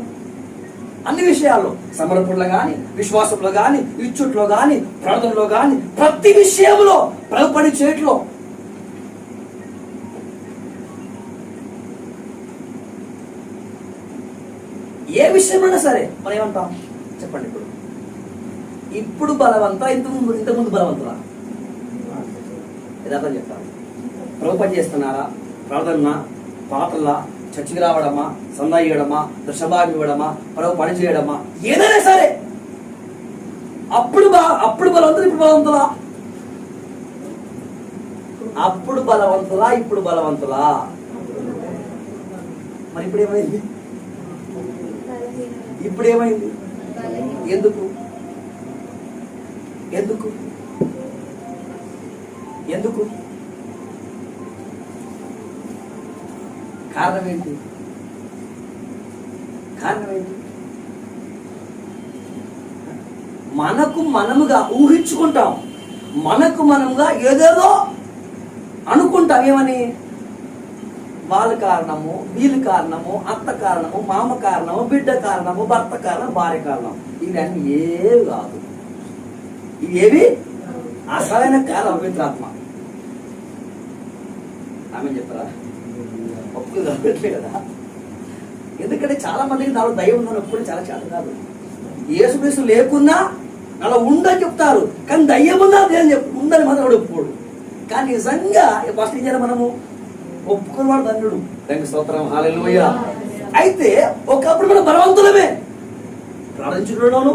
అన్ని విషయాల్లో, సమర్పణలో గాని, విశ్వాసంలో గాని, ఇచ్చుట్లో గాని, ప్రార్థనలో గాని, ప్రతి విషయంలో ప్రభుపడి చేయట్లో ఏ విషయమైనా సరే మనం ఏమంటాం చెప్పండి. ఇప్పుడు బలవంతా, ఇంతకుముందు బలవంతులా? యథార్థం చెప్తాను. ప్రభు పని చేస్తున్నారా? ప్రార్థన, పాటల్లా, చర్చికి రావడమా, సందా ఇవ్వడమా, దశభాగం ఇవ్వడమా, ప్రభు పని చేయడమా, ఏదైనా సరే అప్పుడు బలవంతులు, ఇప్పుడు బలవంతులా? అప్పుడు బలవంతులా, ఇప్పుడు బలవంతులా? మరి ఇప్పుడు ఏమైంది? ఎందుకు కారణం ఏంటి? మనకు మనముగా ఊహించుకుంటాం, మనకు మనముగా ఏదేదో అనుకుంటాం. ఏమని? వాళ్ళ కారణము, వీళ్ళ కారణము, అత్త కారణము, మామ కారణము, బిడ్డ కారణము, భర్త కారణం, భార్య కారణం. ఇవన్నీ ఏవి కాదు. ఇవేవి అసలైన కారణం అపవిత్రాత్మ. ఆమె చెప్పరా? ఒప్పులు కలగట్లే కదా. ఎందుకంటే చాలా మందికి నాలో దయ ఉందని ఒప్పుడు చాలా చేత కాదు. యేసుక్రీస్తు లేకున్నా అలా ఉందని చెప్తారు, కానీ దయ్యం ఉందా ఉందని మాత్రం వాడు ఒప్పుకోడు. కానీ నిజంగా ఫస్ట్ ఏం చేయాలి మనము? ఒప్పుకున్నవాడు ధన్యుడు. దానికి స్తోత్రం, హల్లెలూయా. అయితే ఒకప్పుడు మనం బలవంతులమే. ప్రార్థించడంలోను,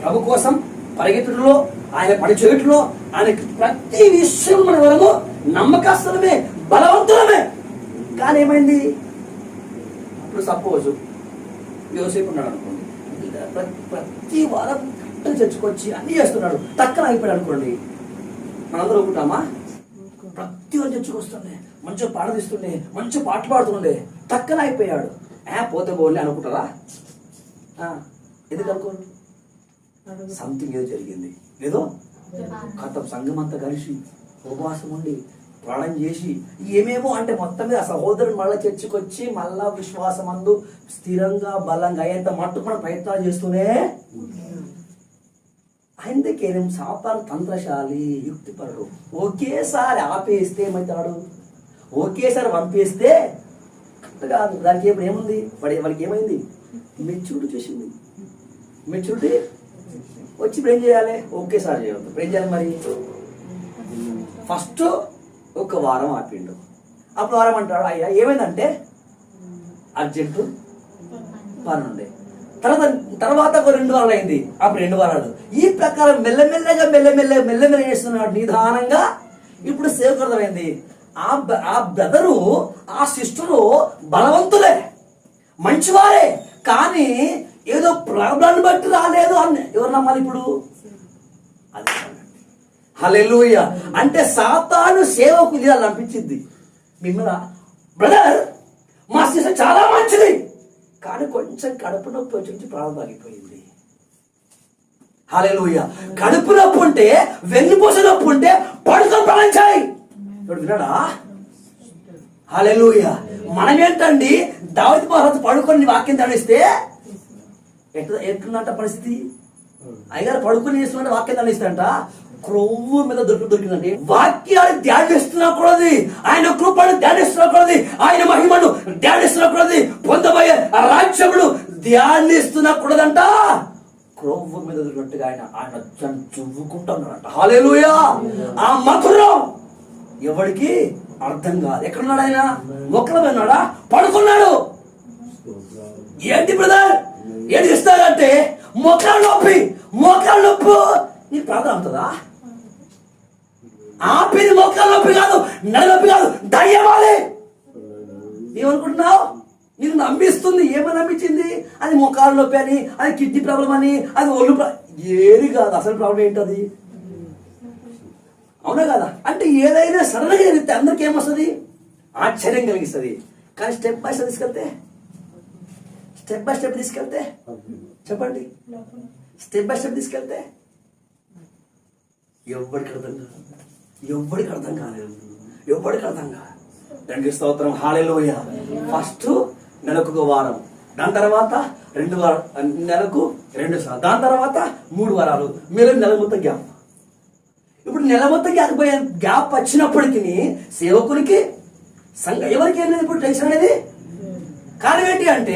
ప్రభు కోసం పరిగెత్తడంలో, ఆయన పడిచేయటంలో, ఆయన ప్రతి విషయం మన వరకు నమ్మకస్తులమే, బలవంతులమే. కానీ ఏమైంది? ఇప్పుడు సపోజ్ యోసేపు ఉన్నాడు అనుకోండి, ప్రతి వారం కట్టలు చర్చకొచ్చి అన్ని చేస్తున్నాడు, తక్కన అయిపోయాడు అనుకోండి, మనందరూ ఒప్పుకుంటామా? ప్రతి వారు చర్చకొస్తుండే, మంచిగా పాట తీస్తుండే, మంచిగా పాటలు పాడుతుండే, తక్కన అయిపోయాడు. పోతే పోలే అనుకుంటారా? ఎందుకు అనుకోండి? సంథింగ్ ఏదో జరిగింది, ఏదో కథ సంఘం అంతా కలిసి ఉపవాసం ఉండి ప్రాణం చేసి ఏమేమో అంటే మొత్తం మీద సహోదరుడు మళ్ళా చర్చకొచ్చి మళ్ళా విశ్వాసం అందు స్థిరంగా బలంగా అయ్యేంత మట్టు కూడా ప్రయత్నాలు చేస్తూనే. అందుకే సాతాను తంత్రశాలి, యుక్తిపరుడు. ఒకేసారి ఆపేస్తే ఏమవుతాడు? ఒకేసారి పంపేస్తే కరెక్ట్ కాదు. దానికి ఇప్పుడు ఏముంది? వాడికి ఏమైంది? మెచ్యూరిటీ చేసింది. మెచ్యూరిటీ వచ్చి ఇప్పుడు ఏం చేయాలి? ఒకేసారి చేయవద్దు. ఇప్పుడు ఏం చేయాలి మరి? ఫస్ట్ ఒక వారం ఆపిండు. అప్పుడు వారం అంటాడు, అయ్యా ఏమైందంటే అర్జెంటు పని ఉండే. తర్వాత ఒక 2 వారాలు అయింది, అప్పుడు 2 వారాలు. ఈ ప్రకారం మెల్లమెల్లగా చేస్తున్నాడు నిదానంగా. ఇప్పుడు సేవకృతమైంది. ఆ బ్రదరు, ఆ సిస్టరు బలవంతులే, మంచివారే, కానీ ఏదో ప్రాబ్లం బట్టి రాలేదు అని ఎవరు నమ్మాలి ఇప్పుడు? అది హల్లెలూయా. అంటే సాతాను సేవకు ఇలా అనిపించింది. మిమ్మల్ని బ్రదర్ మా సిస్టర్ చాలా మంచిది, కానీ కొంచెం కడుపు నొప్పి వచ్చి ప్రాణం ఆగిపోయింది. హల్లెలూయా. కడుపు నొప్పి ఉంటే, వెన్నుపూస నొప్పి ఉంటే పడుకొని ప్రాణం చేయి. ఇప్పుడు విన్నాడా? హల్లెలూయా. మనం ఏంటండి దావీదు మహారాజు పడుకొని వాక్యం దండిస్తే ఎట్లుందంట పరిస్థితి? అయ్యగారు పడుకుని చేస్తున్న వాక్యం దండిస్తాంట, క్రొవ్వు మీద దొరికిందండి. వాక్యాన్ని ధ్యానిస్తున్నా కూడది, ఆయన కృపను ధ్యానిస్తున్నా కూడది, ఆయన మహిమను ధ్యానిస్తున్నా కూడది, పొందబోయే రాజ్యమును ధ్యానిస్తున్నా కూడదంట. క్రొవ్వు మీద దొరికినట్టుగా ఆయన చువ్వుకుంటున్నాడంట. హల్లెలూయా. ఆ మధురం ఎవరికి అర్థం కాదు. ఎక్కడున్నాడు ఆయన? మొక్కల మీద ఉన్నాడా? పడుకున్నాడు. ఏంటి బ్రదర్ ఏంటి ఇస్తారంటే మోకాలు నొప్పి నీకు ప్రార్థన అవుతుందా? ఆపిది మోకాలు నొప్పి కాదు, నడనొప్పి కాదు, దయ్యమాలి. ఏమనుకుంటున్నావు? నీకు నమ్మిస్తుంది. ఏమని నమ్మించింది? అది మోకాలు నొప్పి అని, అది కిడ్నీ ప్రాబ్లం అని, అది ఒళ్ళు ఏది కాదు. అసలు ప్రాబ్లం ఏంటది? అవునా కదా? అంటే ఏదైనా సడన్గా జరిగితే అందరికి ఏమొస్తుంది? ఆశ్చర్యం కలిగిస్తుంది. కానీ స్టెప్ బై స్టెప్ తీసుకెళ్తే చెప్పండి, స్టెప్ బై స్టెప్ తీసుకెళ్తే ఎవరికి అర్థం కాలేదు. దానికి స్తోత్రం, హల్లెలూయా. ఫస్ట్ నెలకు 1 వారం, దాని తర్వాత 2 వారం, నెలకు 2 సార్లు, దాని తర్వాత 3 వారాలు, మీరు నెల మొత్తం గ్యాప్. ఇప్పుడు నెల మొత్తం గ్యాప్ వచ్చినప్పటికీ సేవకునికి ఎవరికి ఏం లేదు ఇప్పుడు టెన్షన్ అనేది. కారణం ఏంటి అంటే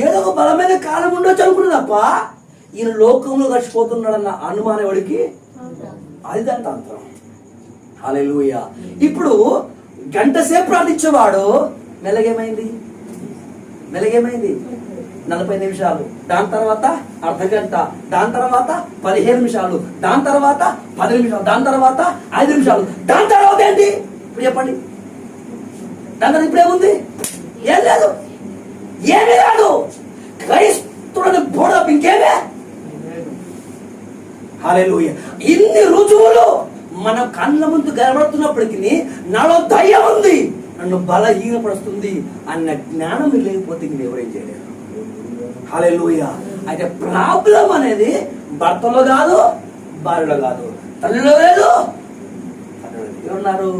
ఏదో ఒక బలమైన కాలం ఉండొచ్చు అనుకున్నా తప్ప ఈయన లోకంలో గడిచిపోతున్నాడన్న అనుమానం ఎవడికి? అది దాని తంత్రం. హల్లెలూయా. ఇప్పుడు 1 గంట సేపు ప్రార్థించేవాడు మెల్లగేమైంది 40 నిమిషాలు, దాని తర్వాత అర్ధ గంట, దాని తర్వాత 15 నిమిషాలు, దాని తర్వాత 10 నిమిషాలు, దాని తర్వాత 5 నిమిషాలు, దాని తర్వాత ఏంటి ఇప్పుడు చెప్పండి? దాని తర్వాత ఇప్పుడేముంది? ఏమీ లేదు. క్రైస్తవుని బోడప్ ఇంకేమే. హల్లెలూయా. ఇన్ని రుజువులు మన కళ్ళ ముందు కనబడుతున్నప్పటికీ నాలో దయ్యం ఉంది, నన్ను బలహీనపరుస్తుంది అన్న జ్ఞానం లేకపోతే ఎవరేం చేయలేరు. హల్లెలూయా. అయితే ప్రాబ్లం అనేది భర్తలో కాదు, భార్యలో కాదు, తల్లిలో లేదు, ఎవరున్నారు?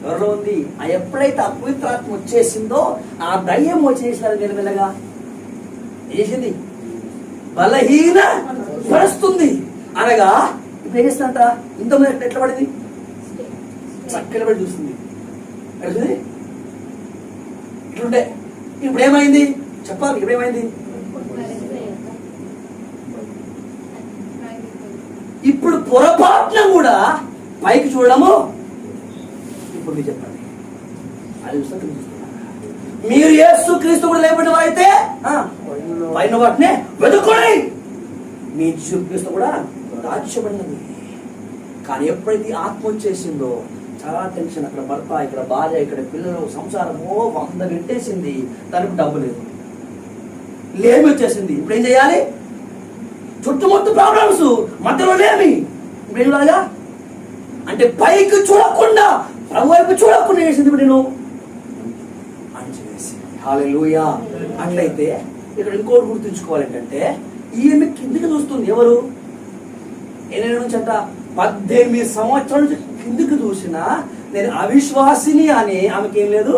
ఎవరిలో ఉంది? ఎప్పుడైతే అపవిత్రాత్మ వచ్చేసిందో ఆ దయ్యం వచ్చేసినారు మెల్లమెల్లగా చేసింది బలహీన పరుస్తుంది. అనగా ఇప్పుడు ఏం చేస్తుందంట, ఇంతమంది ఎట్లా పడింది, చక్కగా పడి చూస్తుంది, అడుగుతుంది ఇట్లుండే. ఇప్పుడు ఏమైంది చెప్పాలి, ఇప్పుడు ఏమైంది, ఇప్పుడు పొరపాటున కూడా పైకి చూడము. ఇప్పుడు మీరు చెప్పండి, అది మీరు యేసు క్రీస్తు కూడా లేబడిన వారైతే పైన వాటినే వెతుక్కోండి, మీ క్రీస్తు కూడా దాచబడినది. కానీ ఎప్పుడైతే ఆత్మ వచ్చేసిందో చాలా టెన్షన్, అక్కడ భర్త, ఇక్కడ భార్య, ఇక్కడ పిల్లలు, సంసారమో 100 గంటేసింది, తనకు డబ్బు లేదు, లేమి వచ్చేసింది. ఇప్పుడు ఏం చేయాలి, చుట్టుముట్టు ప్రాబ్లమ్స్, మధ్యలో లేమి. ఇప్పుడు ఏం లాగా అంటే పైకి చూడకుండా, ప్రభు వైపు చూడకుండా చేసింది ఇప్పుడు నేను అణచివేసింది. హల్లెలూయా. అట్లయితే ఇక్కడ ఇంకోటి గుర్తుంచుకోవాలి ఏంటంటే, ఈమె కిందికి చూస్తుంది. ఎవరు, 8 నుంచి అంట 18 సంవత్సరాల నుంచి కిందికి చూసినా నేను అవిశ్వాసిని అని ఆమెకి ఏం లేదు,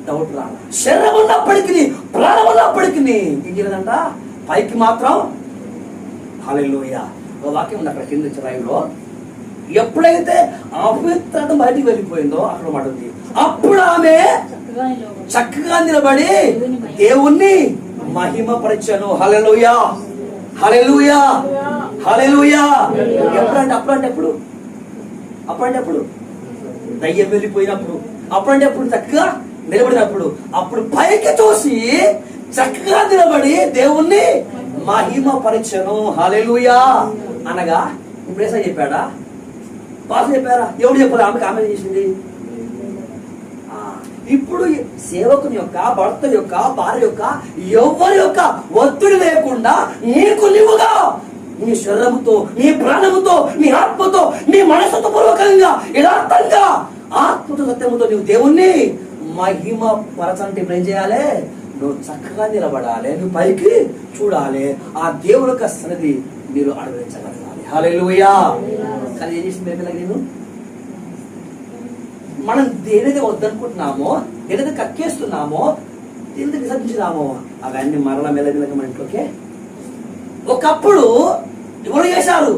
డౌట్ రాల. శరీరం ఉన్నప్పటికీ, ప్రాణం ఉన్నప్పటికీ ఏం చేయలేదంట, పైకి మాత్రం. హల్లెలూయా. ఒక వాక్యం ఉంది అక్కడ కింద చిరాయిలో, ఎప్పుడైతే అపవిత్రత బయటికి వెళ్ళిపోయిందో అక్కడ మాట ఉంది, అప్పుడు ఆమె చక్కగా నిలబడి దేవుణ్ణి మహిమపరచను. హల్లెలూయా, హల్లెలూయా, హల్లెలూయా. ఎప్పుడంటే అప్పుడంటే దయ్యం వెళ్ళిపోయినప్పుడు, అప్పుడంటే అప్పుడు చక్కగా నిలబడినప్పుడు, అప్పుడు పైకి చూసి చక్కగా నిలబడి దేవుణ్ణి మహిమపరచను. హల్లెలూయా. అనగా ఇప్పుడు ఏసయ్య చెప్పాడా, పాస్ చెప్పారా, ఎవడు చెప్పారు, ఆమె చేసింది. ఇప్పుడు సేవకుని యొక్క, భర్త యొక్క, భార్య యొక్క, ఎవరి యొక్క ఒత్తిడి లేకుండా నీకు నీవుగా నీ శరీరముతో, నీ ప్రాణముతో, నీ ఆత్మతో, నీ మనసుతో పూర్వకంగా, యథార్థంగా, ఆత్మతో, సత్యముతో నీవు దేవుణ్ణి మహిమ పరచంటే ఏం చేయాలి, నువ్వు చక్కగా నిలబడాలి, నువ్వు పైకి చూడాలి, ఆ దేవుని యొక్క సన్నిధి మీరు అనుభవించగలగాలి. హల్లెలూయా. కానీ ఏం చేసింది నేను, మనం దేనిది వద్దనుకుంటున్నామో, దేనిది కక్కేస్తున్నామో, దేనిది విసర్జించినామో అవన్నీ మరల మెల్లమెల్లగా మన ఇంట్లోకే. ఒకప్పుడు ఎవరు చేశారు,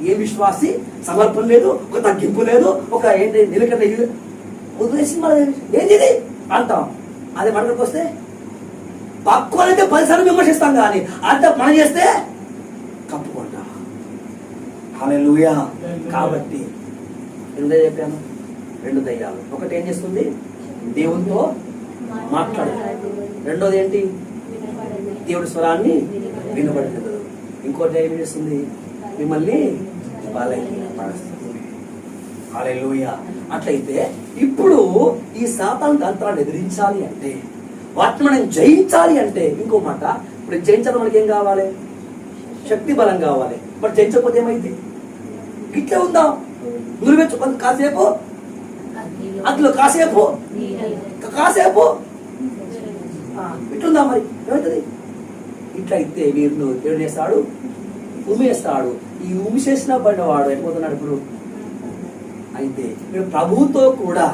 ఏ విశ్వాసి, సమర్పణ లేదు, ఒక తగ్గింపు లేదు, ఒక ఏంటి నిలకడ వదిలేసి మన ఏంటిది అంటాం. అదే మనకు వస్తే పక్కనైతే 10 సార్లు విమర్శిస్తాం, కానీ అంత మనం చేస్తే కప్పుకుంటాం. హల్లెలూయా. కాబట్టి ఎందుకు చెప్పాను, 2 దయ్యాలు. ఒకటి ఏం చేస్తుంది, దేవునితో మాట్లాడు. రెండోది ఏంటి, దేవుడి స్వరాన్ని వినబడలేదు. ఇంకోటి ఏం చేస్తుంది, మిమ్మల్ని బలహీనపరుస్తుంది. హల్లెలూయా. అట్లయితే ఇప్పుడు ఈ సాతాను తంత్రాన్ని ఎదిరించాలి అంటే, వాటిని మనం జయించాలి అంటే, ఇంకో మాట, ఇప్పుడు జయించాలి మనకి ఏం కావాలి, శక్తి బలం కావాలి. మరి జయించకపోతే ఏమైంది, ఇట్లే ఉందా, నువ్వు కొంత కాసేపు అందులో కాసేపు ఇట్లుందా, మరి ఏమవుతుంది. ఇట్లయితే వీరిని ఏం చేస్తాడు, ఉమేస్తాడు. ఈ ఉమిసేసిన పడినవాడు అయిపోతున్నాడు ఇప్పుడు. అయితే మీరు ప్రభువుతో కూడా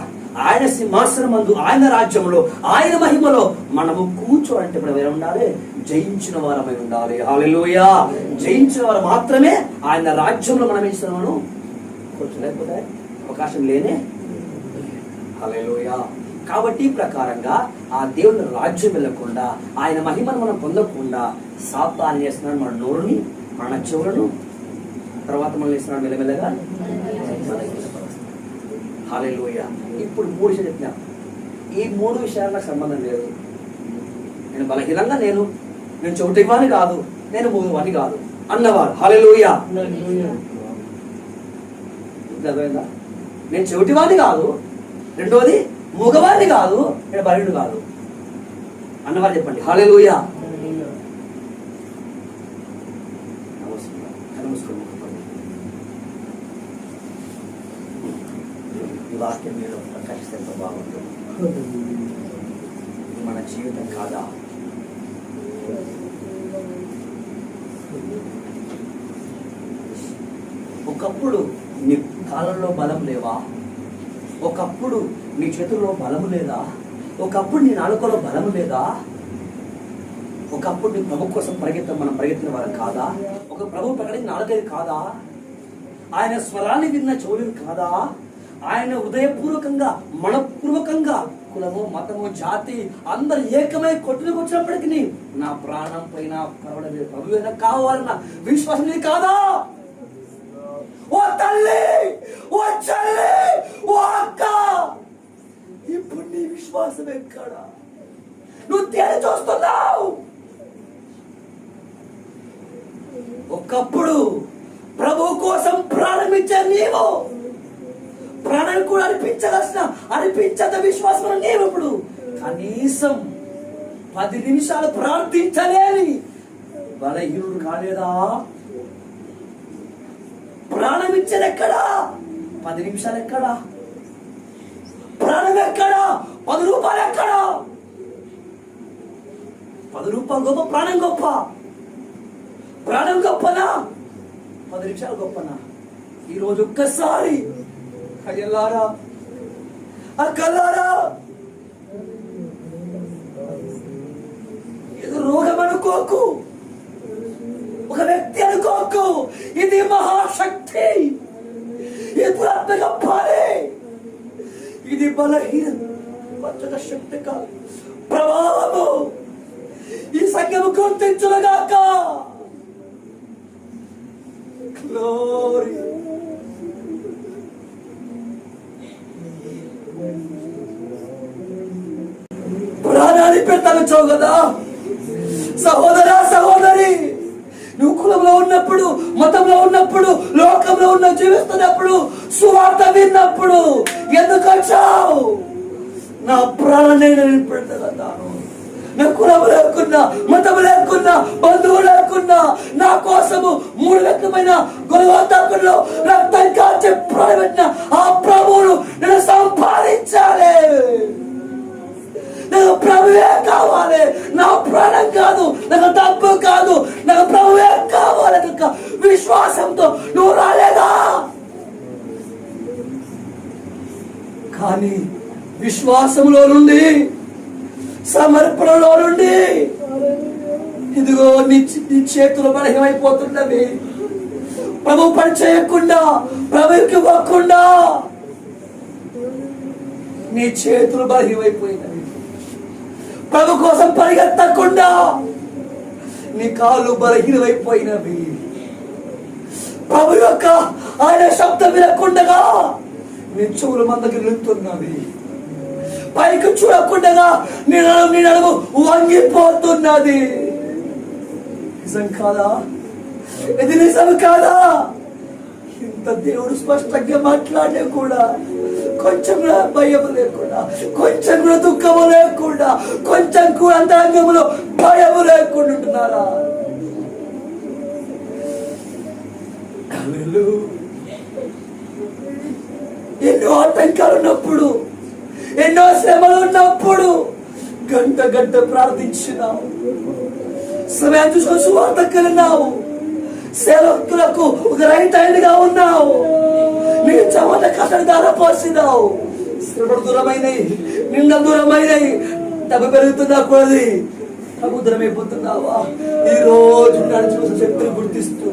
ఆయన సింహాసనం మందు, ఆయన రాజ్యంలో, ఆయన మహిమలో మనము కూర్చోవాలంటే ఇప్పుడు ఎలా ఉండాలి, జయించిన వారమై ఉండాలి. హల్లెలూయా. జయించిన వారు మాత్రమే ఆయన రాజ్యంలో మనం ఏం చేస్తున్నాము కూర్చో, లేకపోతే అవకాశం లేనే. హల్లెలూయా. కాబట్టి ఈ ప్రకారంగా ఆ దేవుని రాజ్యం వెళ్ళకుండా, ఆయన మహిమను మనం పొందకుండా సాతాను చేస్తున్నాడు మన నోరుని, మన చెవులను, తర్వాత మనం చేస్తున్నాడు మెల్లమెల్లగా. హల్లెలూయా. ఇప్పుడు 3 విషయాలు చెప్పినా, ఈ 3 విషయాలు నాకు సంబంధం లేదు. నేను బలహీనంగా, నేను చెవిటివాణి కాదు, నేను మూగవాణి కాదు అన్నవాడు. హల్లెలూయా. అర్థమైందా, నేను చెవిటివాణి కాదు, రెండోది మూగవాణి కాదు, నేను బలహీనుడు కాదు అన్నవారు చెప్పండి. హల్లెలూయా. ఈ వాక్యం మీద ప్రకాశిస్తే ఎంత బాగుంటుంది. ఇది మన జీవితం కాదా? ఒకప్పుడు నీ కాలంలో బలం లేవా? ఒకప్పుడు నీ చేతుల్లో బలము లేదా? ఒకప్పుడు నీ నాలుకలో బలము లేదా? ఒకప్పుడు నీ ప్రభు కోసం మనం పరిగెత్తిన వారు కాదా? ఒక ప్రభు ప్రకటించిన నాలుగైదు కాదా? ఆయన స్వరాన్ని విన్న చెవులు కాదా? ఆయన హృదయపూర్వకంగా మనపూర్వకంగా కులము మతము జాతి అందరు ఏకమై కొట్టుకొచ్చినప్పటికీ నా ప్రాణం పైన పర్వాలేదు ప్రభువైనా కావాలన్న విశ్వాసం నీది కాదా? ఓ తల్లి, ఓ చెల్లి, ఓ అక్క, ఇప్పుడు నీ విశ్వాసం ఎక్కడా? నువ్వు తేలి చూస్తున్నావు. ఒకప్పుడు ప్రభు కోసం ప్రారంభించే నీవు ప్రాణాన్ని కూడా అనిపించంత విశ్వాసం నీవు ఇప్పుడు కనీసం 10 నిమిషాలు ప్రార్థించలేని బలహీనుడు కాలేదా? ప్రాణం ఇచ్చేది ఎక్కడా? 10 నిమిషాలు ఎక్కడా? ప్రాణం ఎక్కడా? 10 రూపాయలు ఎక్కడా? 10 రూపాయలు గొప్ప, ప్రాణం గొప్ప. ప్రాణం గొప్పనా? 10 నిమిషాలు గొప్పనా? ఈరోజు ఒక్కసారి అయ్యలారా, అక్కలారా, ఇది రోగం అనుకోకు, ఒక వ్యక్తి అనుకోకు. ఇది మహాశక్తి, ఇది పురాత్మక పాలే, ఇది బలహీన శక్తి కాదు, ప్రభావము. ఈ సంఘము గుర్తించుగాక. గ్లోరీ. ప్రాణాన్ని పెడతాను కదా సహోదరా, సహోదరి. నువ్వు కులంలో ఉన్నప్పుడు, మతంలో ఉన్నప్పుడు, లోకంలో ఉన్న జీవిస్తున్నప్పుడు, సువార్త విన్నప్పుడు ఎందుకు వచ్చావు? నా ప్రాణాన్ని నేను పెడతాను. నా కులం లేకున్నా, మతం లేకున్నా, బంధువులు లేకున్నా, నా కోసము 3 వ్యక్తమైన గొడవలో రక్తం కాల్చి ప్రాణపెట్టిన ఆ ప్రభువును నేను సంపాదించాలి. నాకు ప్రభువే కావాలి, నా ప్రాణం కాదు, నాకు డబ్బు కాదు, నాకు ప్రభువే కావాలి. విశ్వాసంతో నువ్వు రాలేదా? కానీ విశ్వాసంలో నుండి, సమర్పణలో నుండి ఇదిగో నీ చేతులు బలహీనమైపోతున్నవి. ప్రభు పని చేయకుండా, ప్రభుకి ఇవ్వకుండా నీ చేతులు బలహీనమైపోయినవి. ప్రభు కోసం పరిగెత్తకుండా నీ కాళ్ళు బలహీనమైపోయినవి. ప్రభు యొక్క ఆయన శబ్దం వినకుండా నీ చెవులు మందకి నిలుతున్నవి. పైకి చూడకుండా నీ నడుము వంగిపోతున్నది. నిజం కాదా? ఇది నిజం కాదా? ఇంత దేవుడు స్పష్టంగా మాట్లాడే కూడా కొంచెం కూడా భయం లేకుండా, కొంచెం కూడా దుఃఖము లేకుండా, కొంచెం కూడా అంతరంగంలో భయము లేకుండా ఉంటున్నారా? ఎన్నో ఆటంకాలు ఉన్నప్పుడు, ఎన్నో శ్రమలు ఉన్నప్పుడు గంట ప్రార్థించినావు. సమయం చూసుకొని సువార్తకు వెళ్ళినావు. సేవకులకు ఒక రైట్ హ్యాండ్ గా ఉన్నావు. నీ చమట కథను దారపోసినావు. శ్రమలు దూరమైనవి, నింద దూరమైనవి, డబ్బు పెరుగుతున్నా కూడది సముద్రమైపోతున్నావా? ఈ రోజు నడుచుకున్న శక్తిని గుర్తిస్తూ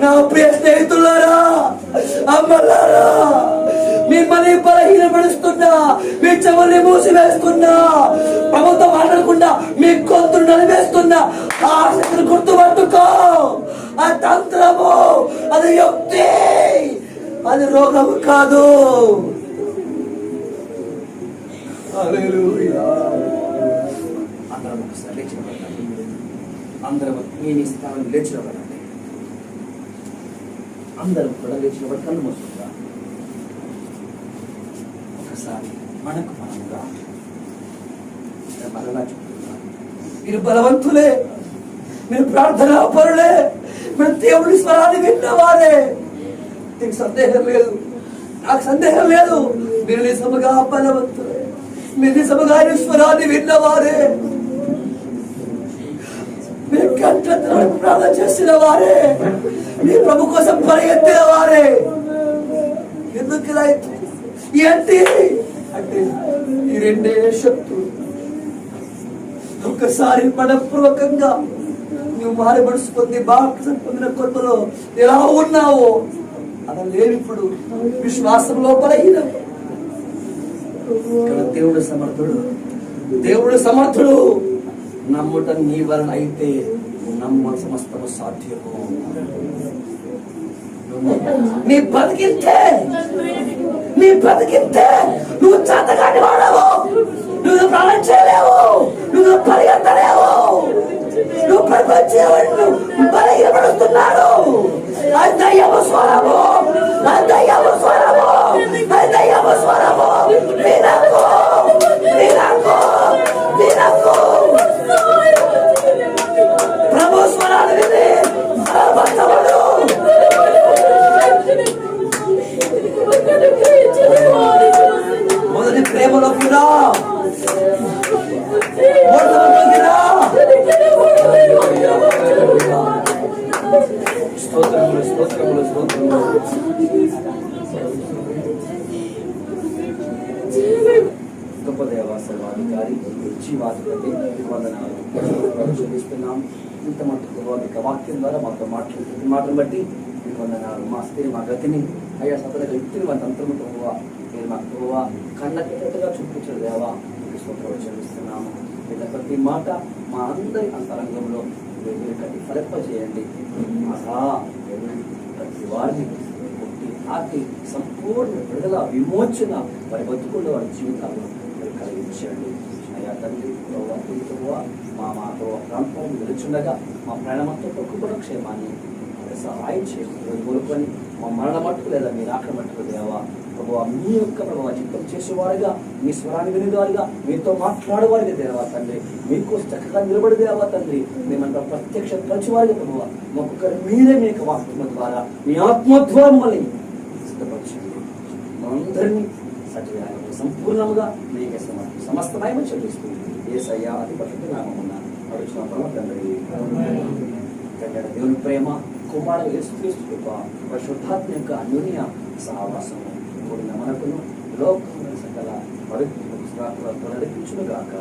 నా ప్రియ స్నేహితులారా, అమ్మలారా, మిమ్మల్ని బలహీనపడుస్తున్నా, మీ చెవుల్ని మూసివేస్తున్నా, ప్రభుత్వం మాట్లాడకుండా మీ గొంతులు నలివేస్తున్నా ఆ శక్తిని గుర్తుపట్టుకో. ఆ తంత్రము, అది యుక్తి, అది రోగము కాదు. అందరం ఒకసారి లేచినపడండి. అందరం నేను ఇస్తామని లేచినపడండి. అందరం కూడా లేచినప్పుడు కళ్ళు మూసుకుంటా. ఒకసారి మనకు మనంగా మరలా చెప్తున్నా, మీరు బలవంతులే, మీరు ప్రార్థనా పరులే, మీరు దేవుడి స్వరాన్ని విన్నవారే. నీకు సందేహం లేదు, నాకు సందేహం లేదు. మీరు నిజముగా బలవంతులే, మీరు నిజముగా స్వరాన్ని విన్నవారే, మీరు గంటల ప్రార్థన చేసిన వారే, మీ ప్రభు కోసం పరిగెత్తిన వారే. ఎందుకు ఇలా ఏంటి అంటే ఈ రెండే శక్తులు. ఒక్కసారి మనపూర్వకంగా నువ్వు మారి మనసు పొంది బాప్తిసం పొందిన కొత్తలో ఎలా ఉన్నావో అతను లేని ఇప్పుడు విశ్వాసం లోపల దేవుడు సమర్థుడు, దేవుడు సమర్థుడు. నమ్ముట నీ వలన అయితే నమ్మ సమస్తము సాధ్యము. నీ బతికితే నువ్వు చేతగాని వాడవు, నువ్వు ప్రాణం చేయలేవు, నువ్వు పరిగెత్తలేవు, నువ్వు ప్రపంచం బలహీనపడుతున్నాడు. దయ్యము స్వరము, దయ్యము స్వరము, దయ్యము స్వరము. వినకు, వినకు, వినకు. ప్రభు స్వరాలు విని బలవంతుడు. మొదటి ప్రేమలోకి రా, స్తోత్రములు, స్తోత్రములు, స్తోత్రములు. గొప్ప దేవా, సర్వాధికారి, జీవాధిపతి, వందనాలు చెల్లిస్తున్నాం. ఇంత మటుకు వాక్యం ద్వారా మాతో మాట్లాడుతుంది మాటను బట్టి వందనాలు. మా స్త్రీ మా గతిని అయ్యా సతల వ్యక్తిని మా తంత్రము ప్రభువా మీరు మాకు ప్రభువా కళ్ళకెట్టుగా చూపించారు దేవా, మీకు స్తోత్రాలు చెల్లిస్తున్నాము. మీద ప్రతి మాట మా అందరి అంతరంగంలో మీరు కట్టి ఫలింపజేయండి. ఆహా ప్రతి వారిని పుట్టి ఆకి సంపూర్ణ విడుదల విమోచన వారి బతుకుల్లో వారి జీవితాల్లో మీరు కలిగించండి. అయ్యా తండ్రి ప్రభువా మా మాతో ప్రాంతం నిలుచుండగా మా ప్రాణమంతా కూడా క్షేమాన్ని సహాయం చేసి కోరుకొని మా మరణ మట్టుకు లేదా మీరు ఆకలి మట్టుకు దేవా ప్రభువా మీ యొక్క ప్రభావ చిత్తం చేసేవారుగా, మీ స్వరాన్ని వినేవారుగా, మీతో మాట్లాడేవారుగా దేవా తండ్రి, మీకు చక్కగా నిలబడి దేవా తండ్రి, మేమంతా ప్రత్యక్ష కలిసివారుగా ప్రభువా ఒక్కొక్కరు మీరే మీ యొక్క వాక్యం ద్వారా మీ ఆత్మోద్వారం మళ్ళీ సిద్ధపరచండి. మనందరినీ సజీవంగా సంపూర్ణంగా మీకే సమస్తమయం చెల్లిస్తుంది. యేసయ్య అతి పరిశుద్ధ నామమున అడుగుచున్న పరమ తండ్రి. దేవుని ప్రేమ, కుమారుడు యేసుక్రీస్తు కృప, పరిశుద్ధాత్మ యొక్క అన్యోన్య సహవాసము కూడిన మనకును లోకమున సకల పవిత్ర నడిపించును గాక.